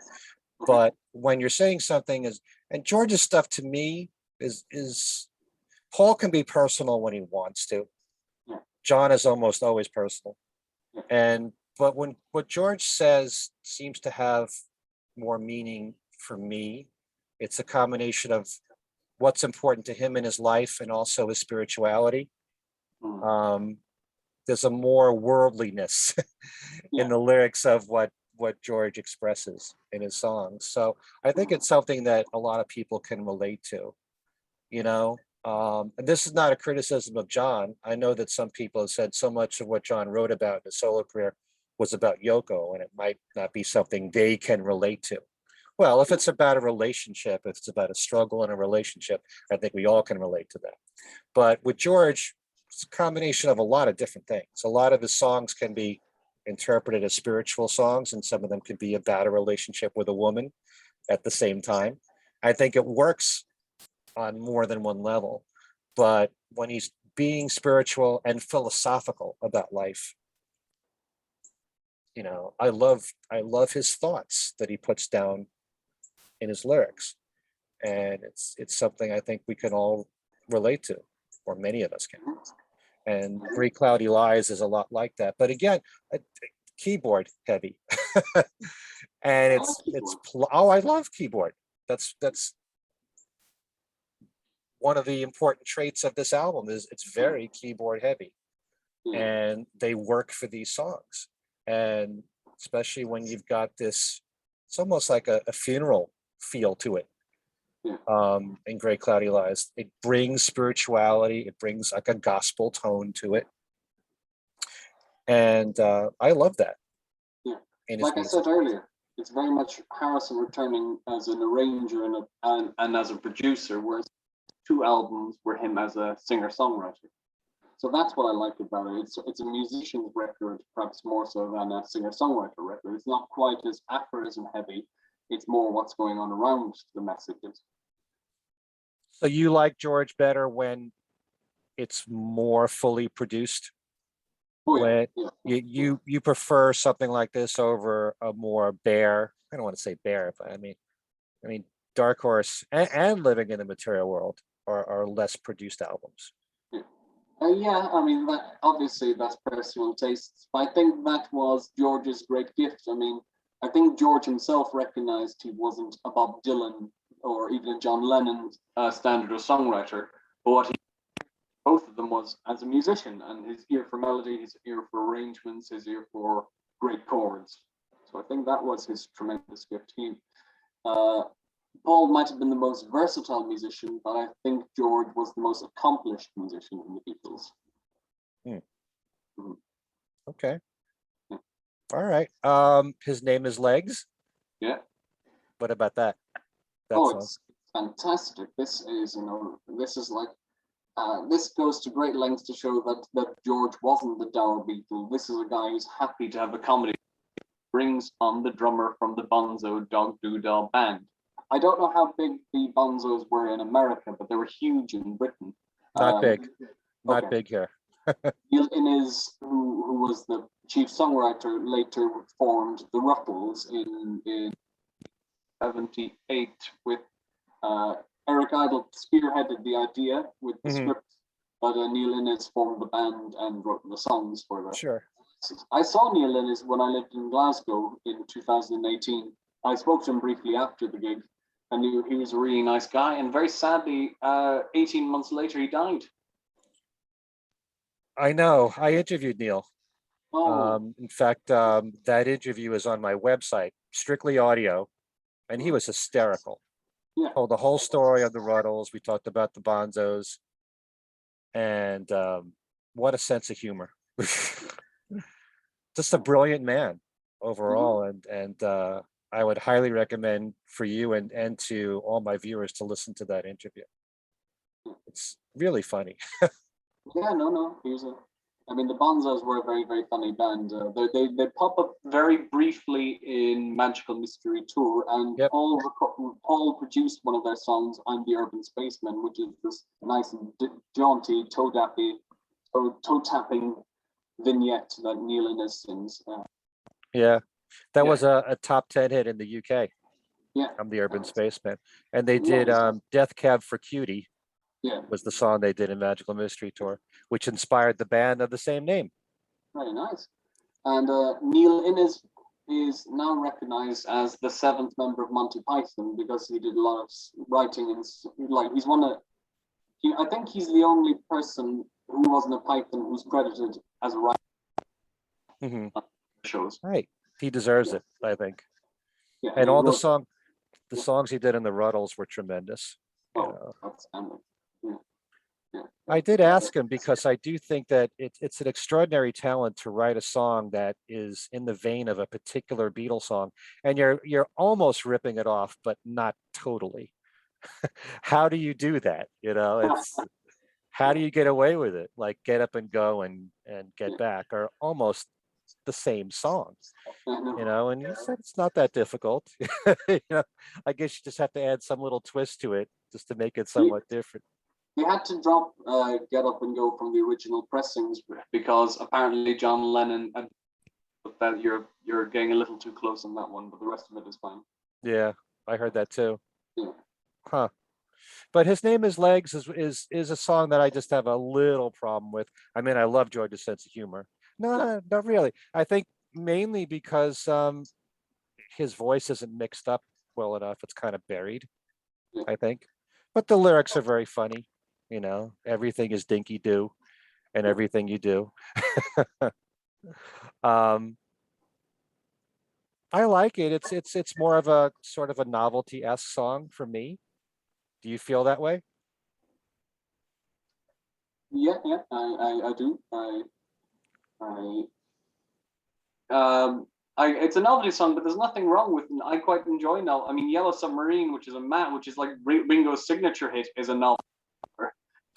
But when you're saying something and George's stuff to me is Paul can be personal when he wants to. John is almost always personal. But what George says seems to have more meaning for me. It's a combination of what's important to him in his life and also his spirituality. There's a more worldliness in the lyrics of what George expresses in his songs. So I think it's something that a lot of people can relate to, and this is not a criticism of John. I know that some people have said so much of what John wrote about in his solo career was about Yoko, and it might not be something they can relate to. Well, if it's about a relationship, if it's about a struggle in a relationship, I think we all can relate to that. But with George, it's a combination of a lot of different things. A lot of his songs can be interpreted as spiritual songs, and some of them could be about a relationship with a woman at the same time. I think it works on more than one level. But when he's being spiritual and philosophical about life, I love his thoughts that he puts down in his lyrics. And it's something I think we can all relate to, or many of us can. And Grey Cloudy Lies is a lot like that. But again, keyboard heavy. And I love keyboard. That's one of the important traits of this album is it's very keyboard heavy. And they work for these songs. And especially when you've got this, it's almost like a funeral feel to it. In Grey Cloudy Lies, it brings spirituality, it brings like a gospel tone to it, and I love that. Like I said earlier, it's very much Harrison returning as an arranger and as a producer, whereas 2 albums were him as a singer-songwriter. So that's what I like about it. It's a musician's record, perhaps more so than a singer-songwriter record. It's not quite as aphorism heavy. It's more what's going on around the messages. So you like George better when it's more fully produced? When you prefer something like this over a more bare, I don't want to say bare, but I mean Dark Horse and Living in the Material World are less produced albums. Yeah, I mean, obviously that's personal tastes, but I think that was George's great gift. I mean, I think George himself recognized he wasn't a Bob Dylan or even a John Lennon standard of songwriter, but what both of them was as a musician, and his ear for melody, his ear for arrangements, his ear for great chords. So I think that was his tremendous gift. Paul might have been the most versatile musician, but I think George was the most accomplished musician in the Beatles. Okay. All right. His name is Legs. Yeah. What about that? That Oh, song. it's fantastic. This is, this is like, this goes to great lengths to show that George wasn't the dour Beatle. This is a guy who's happy to have a comedy. Brings on the drummer from the Bonzo Dog Doo Dah band. I don't know how big the Bonzos were in America, but they were huge in Britain. Not big. Not Okay. big here. Neil Innes, who was the chief songwriter, later formed the Ruffles in 78 with Eric Idle spearheaded the idea with the script, but Neil Innes formed the band and wrote the songs for that. Sure. I saw Neil Innes when I lived in Glasgow in 2018. I spoke to him briefly after the gig. I knew he was a really nice guy, and very sadly, 18 months later, he died. I know. I interviewed Neil. Oh. In fact, that interview is on my website, strictly audio, and he was hysterical. Yeah. Told the whole story of the Ruddles. We talked about the Bonzos, and what a sense of humor. Just a brilliant man overall, and I would highly recommend for you and to all my viewers to listen to that interview. It's really funny. Yeah, no. I mean, the Bonzos were a very, very funny band. They pop up very briefly in Magical Mystery Tour, and Yep. Paul produced one of their songs, "I'm the Urban Spaceman," which is this nice and jaunty toe-tapping vignette that Neil Innes sings. Yeah, that was a top 10 hit in the UK. Yeah, I'm the Urban Spaceman, and they did Death Cab for Cutie. Yeah, was the song they did in Magical Mystery Tour, which inspired the band of the same name. very nice. And Neil Innes is now recognized as the seventh member of Monty Python because he did a lot of writing and he's one of. I think he's the only person who wasn't a Python who's credited as a writer. Shows. Right, he deserves it, I think. Yeah, and all the songs he did in the Ruddles were tremendous. Outstanding. Yeah. I did ask him because I do think that it's an extraordinary talent to write a song that is in the vein of a particular Beatles song, and you're almost ripping it off, but not totally. How do you do that? It's how do you get away with it? Like Get Up and Go and Get Back are almost the same song, and you said it's not that difficult. I guess you just have to add some little twist to it just to make it somewhat different. They had to drop Get Up and Go from the original pressings because apparently John Lennon that you're getting a little too close on that one, but the rest of it is fine. Yeah, I heard that too. Yeah. Huh. But His Name is Legs is a song that I just have a little problem with. I mean, I love George's sense of humor. No, not really. I think mainly because his voice isn't mixed up well enough. It's kind of buried, I think. But the lyrics are very funny. Everything is dinky do and everything you do. I like it. It's more of a sort of a novelty-esque song for me. Do you feel that way? Yeah, I do. It's a novelty song, but there's nothing wrong with it. I quite enjoy now. I mean, Yellow Submarine, which is like Ringo's signature hit, is a novel.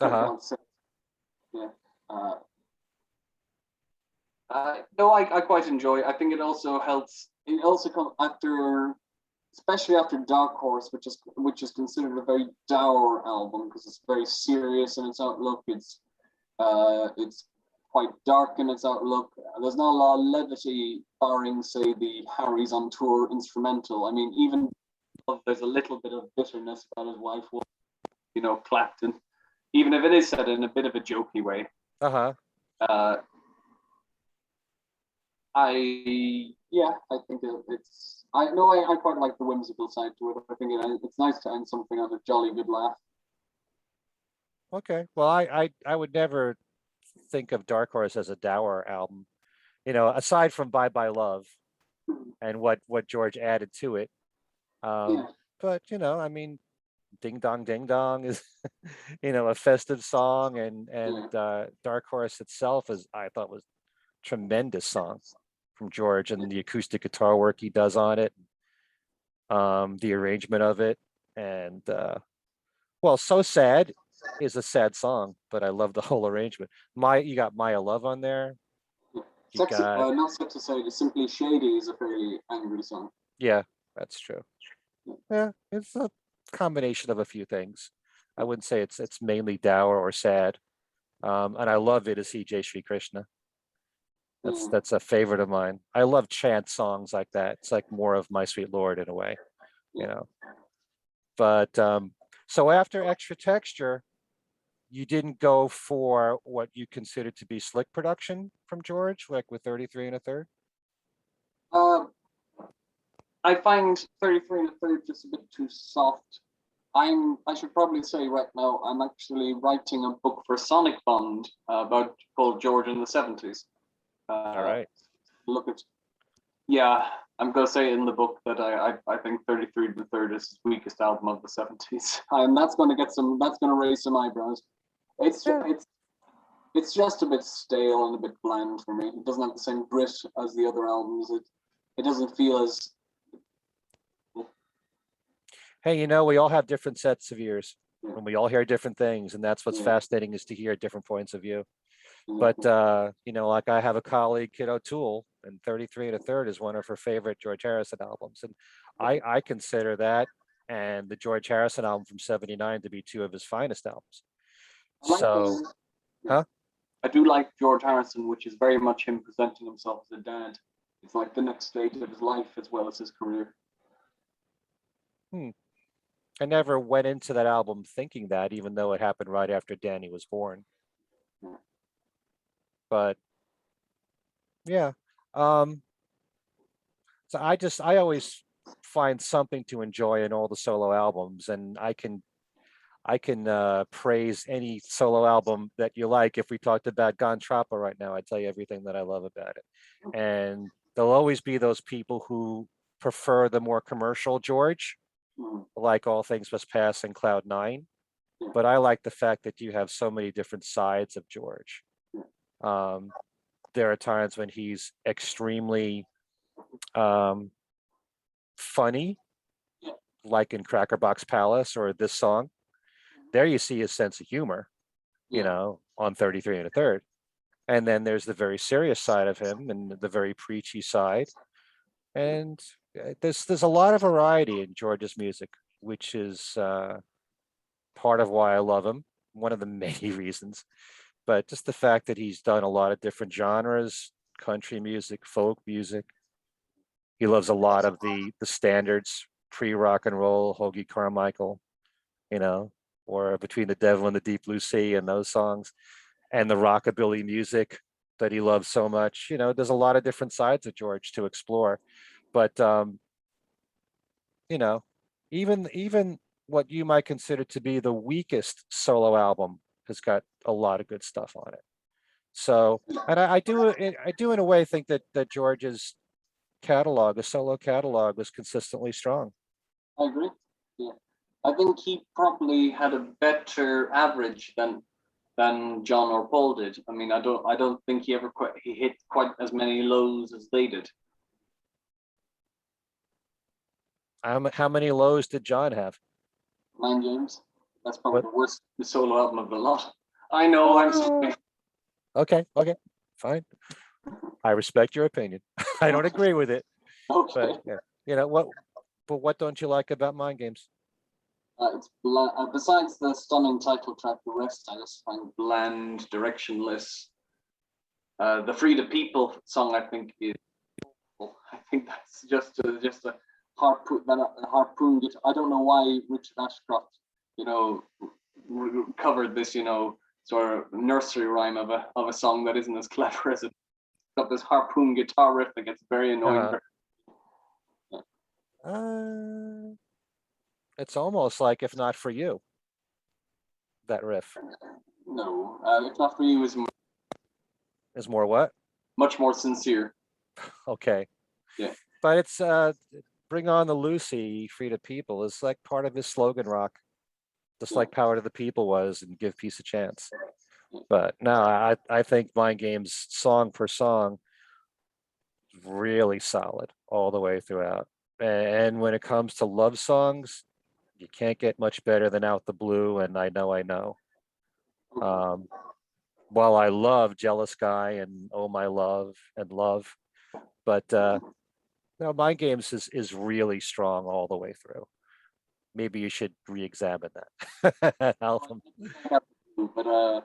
Yeah. No, I quite enjoy. I think it also helps. It also comes after, especially after Dark Horse, which is considered a very dour album because it's very serious in its outlook. It's quite dark in its outlook. There's not a lot of levity, barring say the Harry's on Tour instrumental. I mean, even there's a little bit of bitterness about his wife, Clapton, even if it is said in a bit of a jokey way. I think it's. I quite like the whimsical side to it. I think it's nice to end something on a jolly good laugh. Okay, well, I would never think of Dark Horse as a dour album, aside from Bye Bye Love and what George added to it. But I mean, Ding Dong is a festive song, and Dark Horse itself I thought was tremendous song. from George, and the acoustic guitar work he does on it, the arrangement of it, and well, So Sad is a sad song, but I love the whole arrangement. You got Maya Love on there. You got Not Sexy Side, Simply Shady is a fairly angry song. yeah, that's true. Yeah, it's a combination of a few things. I wouldn't say it's mainly dour or sad. And I love It Is He, Jai Shri Krishna. That's a favorite of mine. I love chant songs like that. It's like more of My Sweet Lord in a way, you know. But so after Extra Texture, you didn't go for what you consider to be slick production from George, like with 33 and a third? I find 33 and a third just a bit too soft. I should probably say right now, I'm actually writing a book for Sonic Bond about called George in the 70s. All right. Look at, yeah, I'm gonna say in the book that I think 33 and a third is his weakest album of the 70s. And that's gonna raise some eyebrows. It's just a bit stale and a bit bland for me. It doesn't have the same grit as the other albums. It doesn't feel as Hey, we all have different sets of ears and we all hear different things. And that's what's fascinating, is to hear different points of view. But, like I have a colleague, Kid O'Toole, and 33 and a third is one of her favorite George Harrison albums. And I consider that and the George Harrison album from 79 to be two of his finest albums. So, huh? I do like George Harrison, which is very much him presenting himself as a dad. It's like the next stage of his life as well as his career. I never went into that album thinking that, even though it happened right after Danny was born. But yeah, so I always find something to enjoy in all the solo albums, and I can praise any solo album that you like. If we talked about Gontrapa right now, I'd tell you everything that I love about it. And there'll always be those people who prefer the more commercial George, like All Things Must Pass and Cloud Nine. But I like the fact that you have so many different sides of George. There are times when he's extremely funny, like in Crackerbox Palace or this song. There you see his sense of humor, on 33 and a third. And then there's the very serious side of him and the very preachy side. And there's a lot of variety in George's music, which is part of why I love him, one of the many reasons. But just the fact that he's done a lot of different genres, country music, folk music. He loves a lot of the standards, pre-rock and roll, Hoagie Carmichael, or Between the Devil and the Deep Blue Sea, and those songs, and the rockabilly music that he loves so much. There's a lot of different sides of George to explore. But even what you might consider to be the weakest solo album has got a lot of good stuff on it. So, and I do in a way think that George's catalog, the solo catalog, was consistently strong. I agree. Yeah, I think he probably had a better average than John or Paul did. I mean, I don't think he hit quite as many lows as they did. How many lows did John have? 9 games. That's probably the worst solo album of the lot. I know. I'm sorry. Okay, fine. I respect your opinion. I don't agree with it. Okay. But yeah, what don't you like about Mind Games? It's besides the stunning title track, the rest I just find bland, directionless. The Free the People song, I think, is. I think that's just a harpoon. I don't know why Richard Ashcroft, covered this, sort of nursery rhyme of a song that isn't as clever as it. Got this harpoon guitar riff that gets very annoying. It's almost like If Not For You, that riff. No, If Not For You is more what? Much more sincere. Okay. Yeah. But it's Bring On the Lucy, Free the People is like part of his slogan rock, just like Power to the People was, and Give Peace a Chance. But no, I think Mind Games, song per song, really solid all the way throughout. And when it comes to love songs, you can't get much better than Out the Blue and I Know I Know. Um, while I love Jealous Guy and Oh My Love and Love, but no, Mind Games is really strong all the way through. Maybe you should re-examine that album. But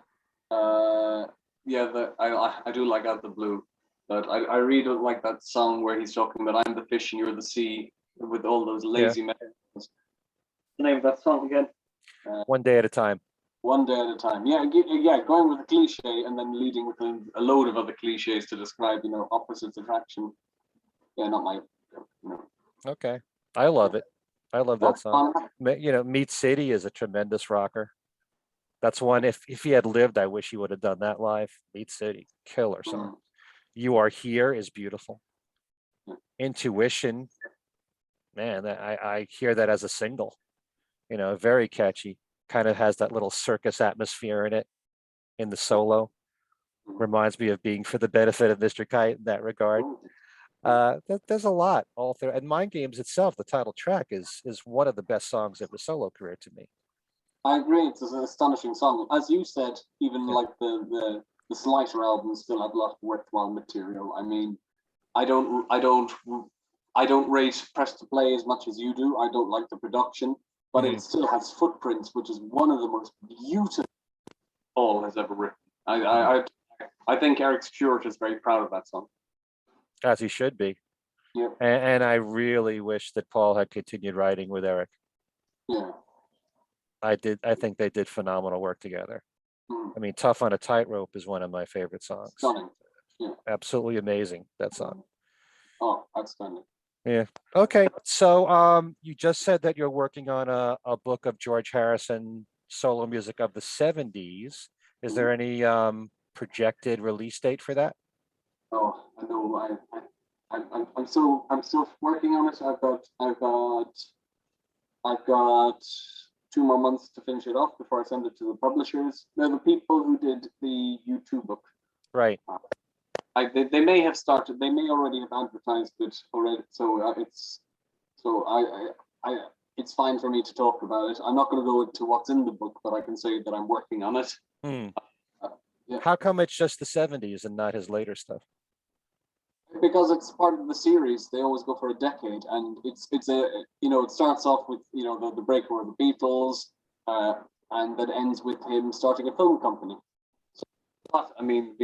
yeah, I do like Out the Blue, but I really don't like that song where he's talking about I'm the fish and you're the sea with all those Yeah, lazy metaphors. The name of that song again? One Day at a Time. One day at a time. Yeah, yeah, going with a cliche and then leading with a load of other cliches to describe, opposites attraction. Yeah, not my, you know. Okay, I love it. I love that That's song. fun. Meat City is a tremendous rocker. That's one. If he had lived, I wish he would have done that live. Meat City, killer song. You Are Here is beautiful. Intuition, man, I hear that as a single. Very catchy. Kind of has that little circus atmosphere in it in the solo. Reminds me of Being for the Benefit of Mr. Kite in that regard. There's a lot all through. And Mind Games itself, the title track, is one of the best songs of his solo career to me. I agree. It's an astonishing song. As you said, even Yeah. like the Slicer albums still have a lot of worthwhile material. I mean, I don't rate Press to Play as much as you do. I don't like the production, but it still has Footprints, which is one of the most beautiful Paul has ever written. I think Eric Stewart is very proud of that song. As he should be. Yeah. And I really wish that Paul had continued writing with Eric. Yeah. I think they did phenomenal work together. I mean, Tough on a Tightrope is one of my favorite songs. Stunning. Yeah. Absolutely amazing, that song. Oh, outstanding. Yeah. Okay. So you just said that you're working on a book of George Harrison solo music of the 70s. Is there any projected release date for that? Oh, I know. I'm still working on it. I've got 2 more months to finish it off before I send it to the publishers. They're the people who did the U2 book. Right. They may have started. They may already have advertised it already. So it's fine for me to talk about it. I'm not going to go into what's in the book, but I can say that I'm working on it. Yeah. How come it's just the 70s and not his later stuff? Because it's part of the series. They always go for a decade, and it starts off with the breakaway of the Beatles, and that ends with him starting a film company. So, I mean,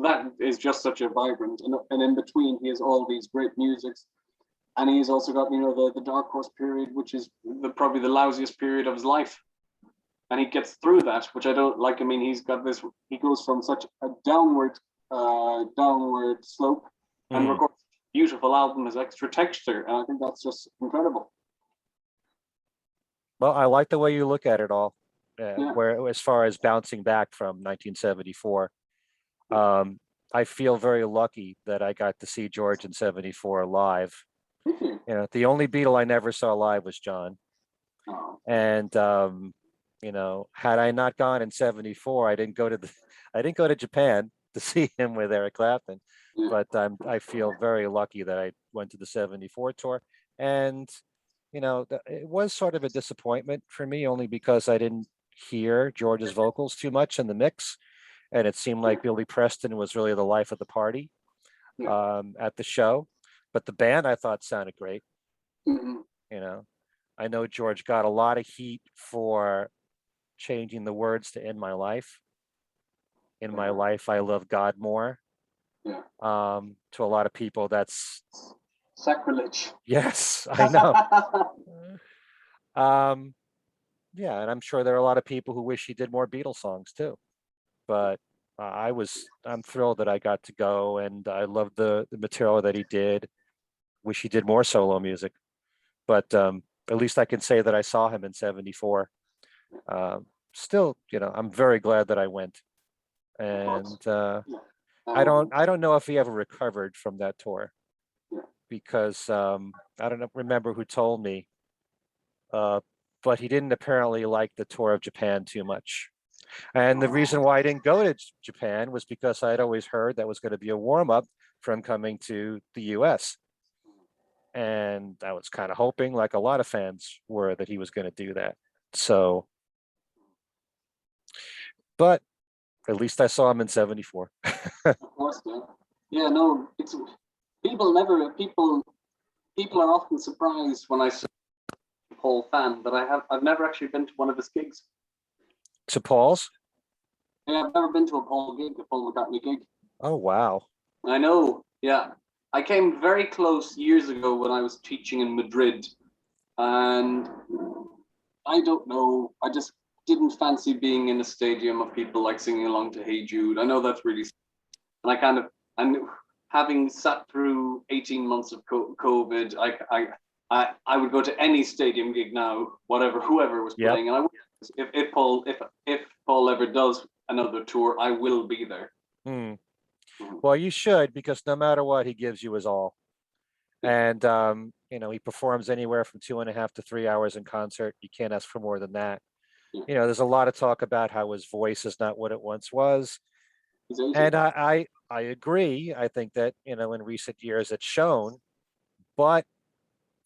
that is just such a vibrant, and in between he has all these great musics, and he's also got the Dark Horse period, which is probably the lousiest period of his life, and he gets through that, which I don't like. I mean, he goes from such a downward slope and records a beautiful album as Extra Texture, and I think that's just incredible. Well, I like the way you look at it all, where as far as bouncing back from 1974. I feel very lucky that I got to see George in 74 live. The only Beatle I never saw live was John. And had I not gone in 74, I didn't go to Japan to see him with Eric Clapton. But I feel very lucky that I went to the 74 tour. And it was sort of a disappointment for me, only because I didn't hear George's vocals too much in the mix. And it seemed like Billy Preston was really the life of the party at the show. But the band, I thought, sounded great. I know George got a lot of heat for changing the words to In My Life. In My Life, I Love God More. To a lot of people, that's sacrilege. Yes, I know. Yeah, and I'm sure there are a lot of people who wish he did more Beatles songs too. But I'm thrilled that I got to go, and I love the material that he did. Wish he did more solo music, but at least I can say that I saw him in 74. Still, I'm very glad that I went, and I don't know if he ever recovered from that tour, because I don't remember who told me, but he didn't apparently like the tour of Japan too much. And the reason why I didn't go to Japan was because I'd always heard that was going to be a warm up from coming to the US. And I was kind of hoping, like a lot of fans were, that he was going to do that. So, but at least I saw him in '74. Of course, yeah. Yeah, no, it's people are often surprised when I say Paul fan, but I've never actually been to one of his gigs. To Paul's? Yeah, I've never been to a Paul McCartney gig. Oh, wow. I know, yeah. I came very close years ago when I was teaching in Madrid, and I don't know, I just didn't fancy being in a stadium of people like singing along to Hey Jude. I know that's really, and and having sat through 18 months of COVID, I would go to any stadium gig now, whoever was playing, and I would, if Paul ever does another tour, I will be there. Well, you should, because no matter what, he gives you his all. And he performs anywhere from 2.5 to 3 hours in concert. You can't ask for more than that. There's a lot of talk about how his voice is not what it once was. And I agree. I think that, in recent years it's shown, but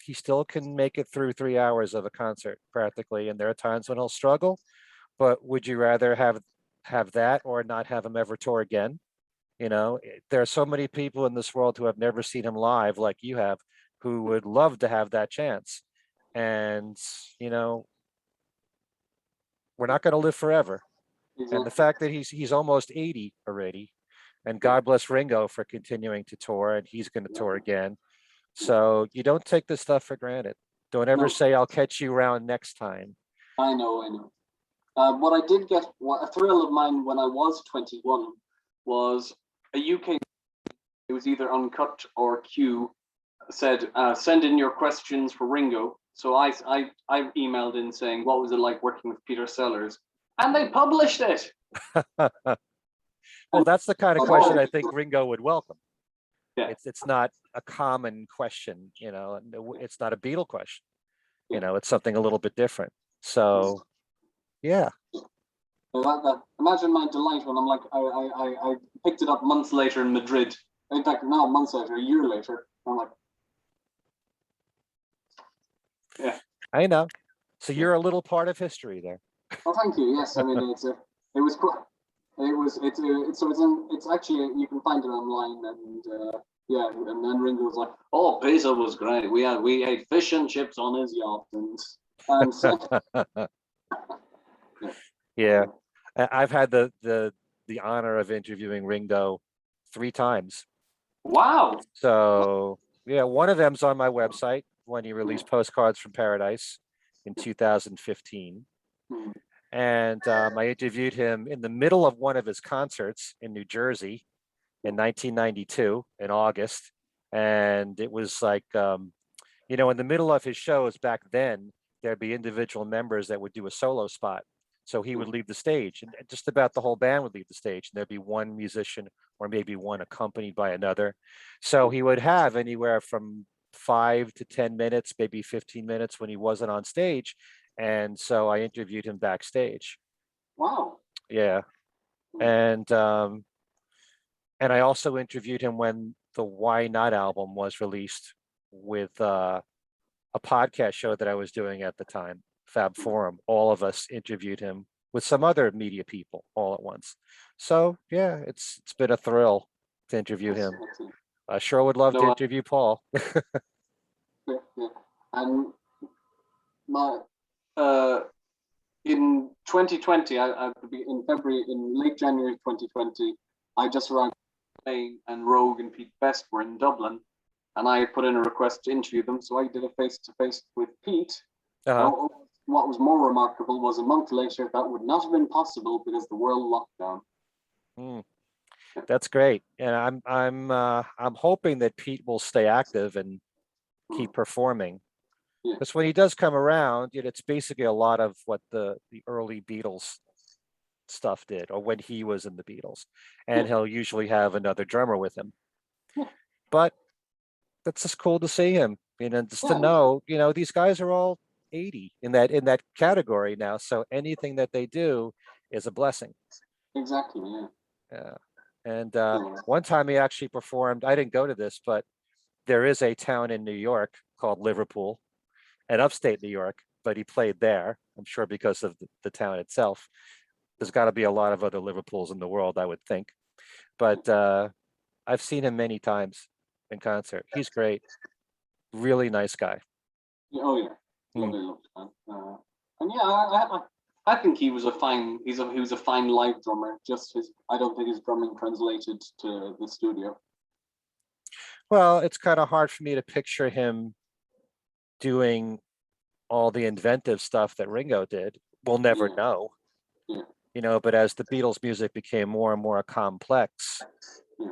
he still can make it through 3 hours of a concert practically. And there are times when he'll struggle, but would you rather have that or not have him ever tour again? There are so many people in this world who have never seen him live like you have, who would love to have that chance. And, we're not going to live forever. And the fact that he's almost 80 already, and God bless Ringo for continuing to tour, and he's going to tour again. So you don't take this stuff for granted. Don't ever say, I'll catch you around next time. I know. What I did get, a thrill of mine when I was 21 was a UK, it was either Uncut or Q, said, send in your questions for Ringo. So I emailed in saying, what was it like working with Peter Sellers? And they published it. Well, that's the kind of question I think Ringo would welcome. Yeah. It's not a common question, it's not a Beatle question. It's something a little bit different. So, yeah. Imagine my delight when I'm like, I picked it up months later in Madrid. In fact, now months later, a year later, I'm like, yeah. I know. So you're a little part of history there. Oh, thank you. Yes, I mean it's actually, you can find it online, and and then Ringo was like, oh, Peter was great. We ate fish and chips on his yacht, and so, yeah. I've had the honor of interviewing Ringo 3 times. Wow. So yeah, one of them's on my website when he released Postcards from Paradise in 2015. And I interviewed him in the middle of one of his concerts in New Jersey in 1992 in August. And it was like, in the middle of his shows back then, there'd be individual members that would do a solo spot. So he would leave the stage, and just about the whole band would leave the stage. And there'd be one musician or maybe one accompanied by another. So he would have anywhere from 5 to 10 minutes, maybe 15 minutes when he wasn't on stage. And so I interviewed him backstage. Wow. Yeah. And I also interviewed him when the Why Not album was released with a podcast show that I was doing at the time, Fab Forum. All of us interviewed him with some other media people all at once. So yeah, it's been a thrill to interview him. I sure would love to interview Paul. And my in 2020, in late January 2020, I just arrived. And Rogue and Pete Best were in Dublin, and I put in a request to interview them. So I did a face-to-face with Pete. What was more remarkable was a month later that would not have been possible because the world locked down. That's great, and I'm hoping that Pete will stay active and keep performing. Because when he does come around, it's basically a lot of what the early Beatles stuff did, or when he was in the Beatles, and he'll usually have another drummer with him. But that's just cool to see him, just to know, these guys are all 80 in that category now. So anything that they do is a blessing. Exactly. Yeah. And Yeah. one time he actually performed, I didn't go to this, but there is a town in New York called Liverpool and upstate New York, but he played there, I'm sure because of the town itself. There's got to be a lot of other Liverpools in the world, I would think. But I've seen him many times in concert. He's great. Really nice guy. Oh yeah, Hmm. lovely, lovely man. And yeah, I think he was a fine. He was a fine live drummer. Just his, I don't think his drumming translated to the studio. Well, it's kind of hard for me to picture him doing all the inventive stuff that Ringo did. We'll never Yeah, know, yeah, but as the Beatles music became more and more complex,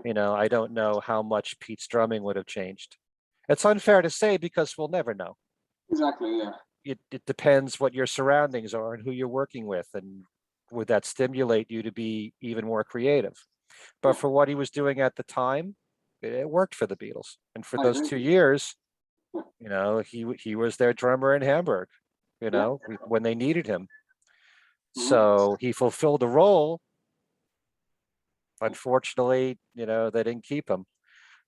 yeah. I don't know how much Pete's drumming would have changed. It's unfair to say because we'll never know. Exactly. Yeah. It depends what your surroundings are and who you're working with, and would that stimulate you to be even more creative? But Yeah. for what he was doing at the time, it worked for the Beatles. And for I those agree. 2 years, Yeah. he was their drummer in Hamburg, Yeah. when they needed him. Mm-hmm. So he fulfilled the role. Unfortunately, they didn't keep him,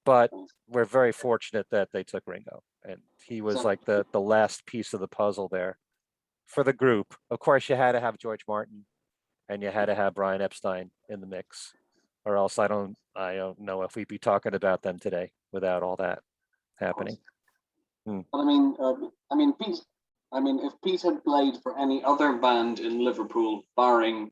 but we're very fortunate that they took Ringo, and he was like Exactly. the last piece of the puzzle there for the group. Of course, you had to have George Martin and you had to have Brian Epstein in the mix, or else I don't know if we'd be talking about them today without all that Of course. happening. Hmm. But Pete. I mean, if Pete had played for any other band in Liverpool, barring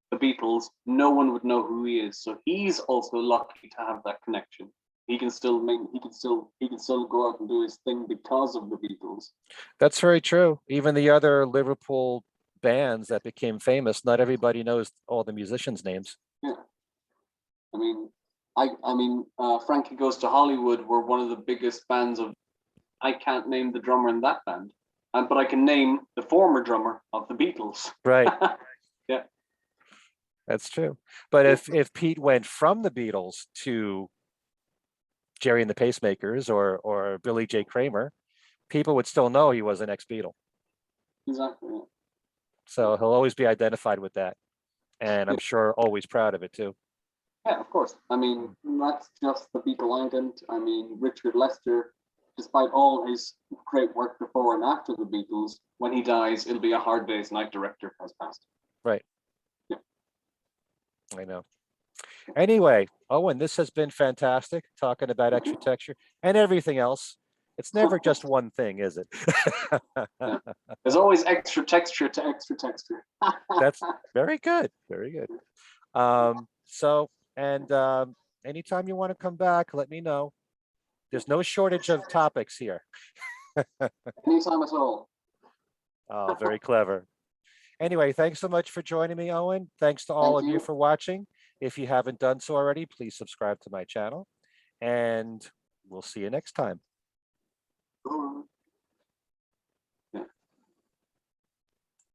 the Beatles, no one would know who he is. So he's also lucky to have that connection. He can still go out and do his thing because of the Beatles. That's very true. Even the other Liverpool bands that became famous, not everybody knows all the musicians' names. Yeah. I mean, Frankie Goes to Hollywood were one of the biggest bands of. I can't name the drummer in that band, but I can name the former drummer of the Beatles. Right. Yeah. That's true. But if Pete went from the Beatles to Jerry and the Pacemakers or Billy J. Kramer, people would still know he was an ex-Beatle. Exactly. So he'll always be identified with that. And Yeah. I'm sure always proud of it too. Yeah, of course. I mean, that's just the Beatle Island. I mean, Richard Lester, despite all his great work before and after the Beatles, when he dies, it'll be a hard day's night director has passed. Right. Yeah. I know. Anyway, Owen, this has been fantastic talking about extra texture and everything else. It's never just one thing, is it? Yeah. There's always extra texture to extra texture. That's very good. Very good. So, and anytime you want to come back, let me know. There's no shortage of topics here. Anytime at all. Oh, very clever. Anyway, thanks so much for joining me, Owen. Thanks to all Thank of you you. for watching. If you haven't done so already, please subscribe to my channel, and we'll see you next time.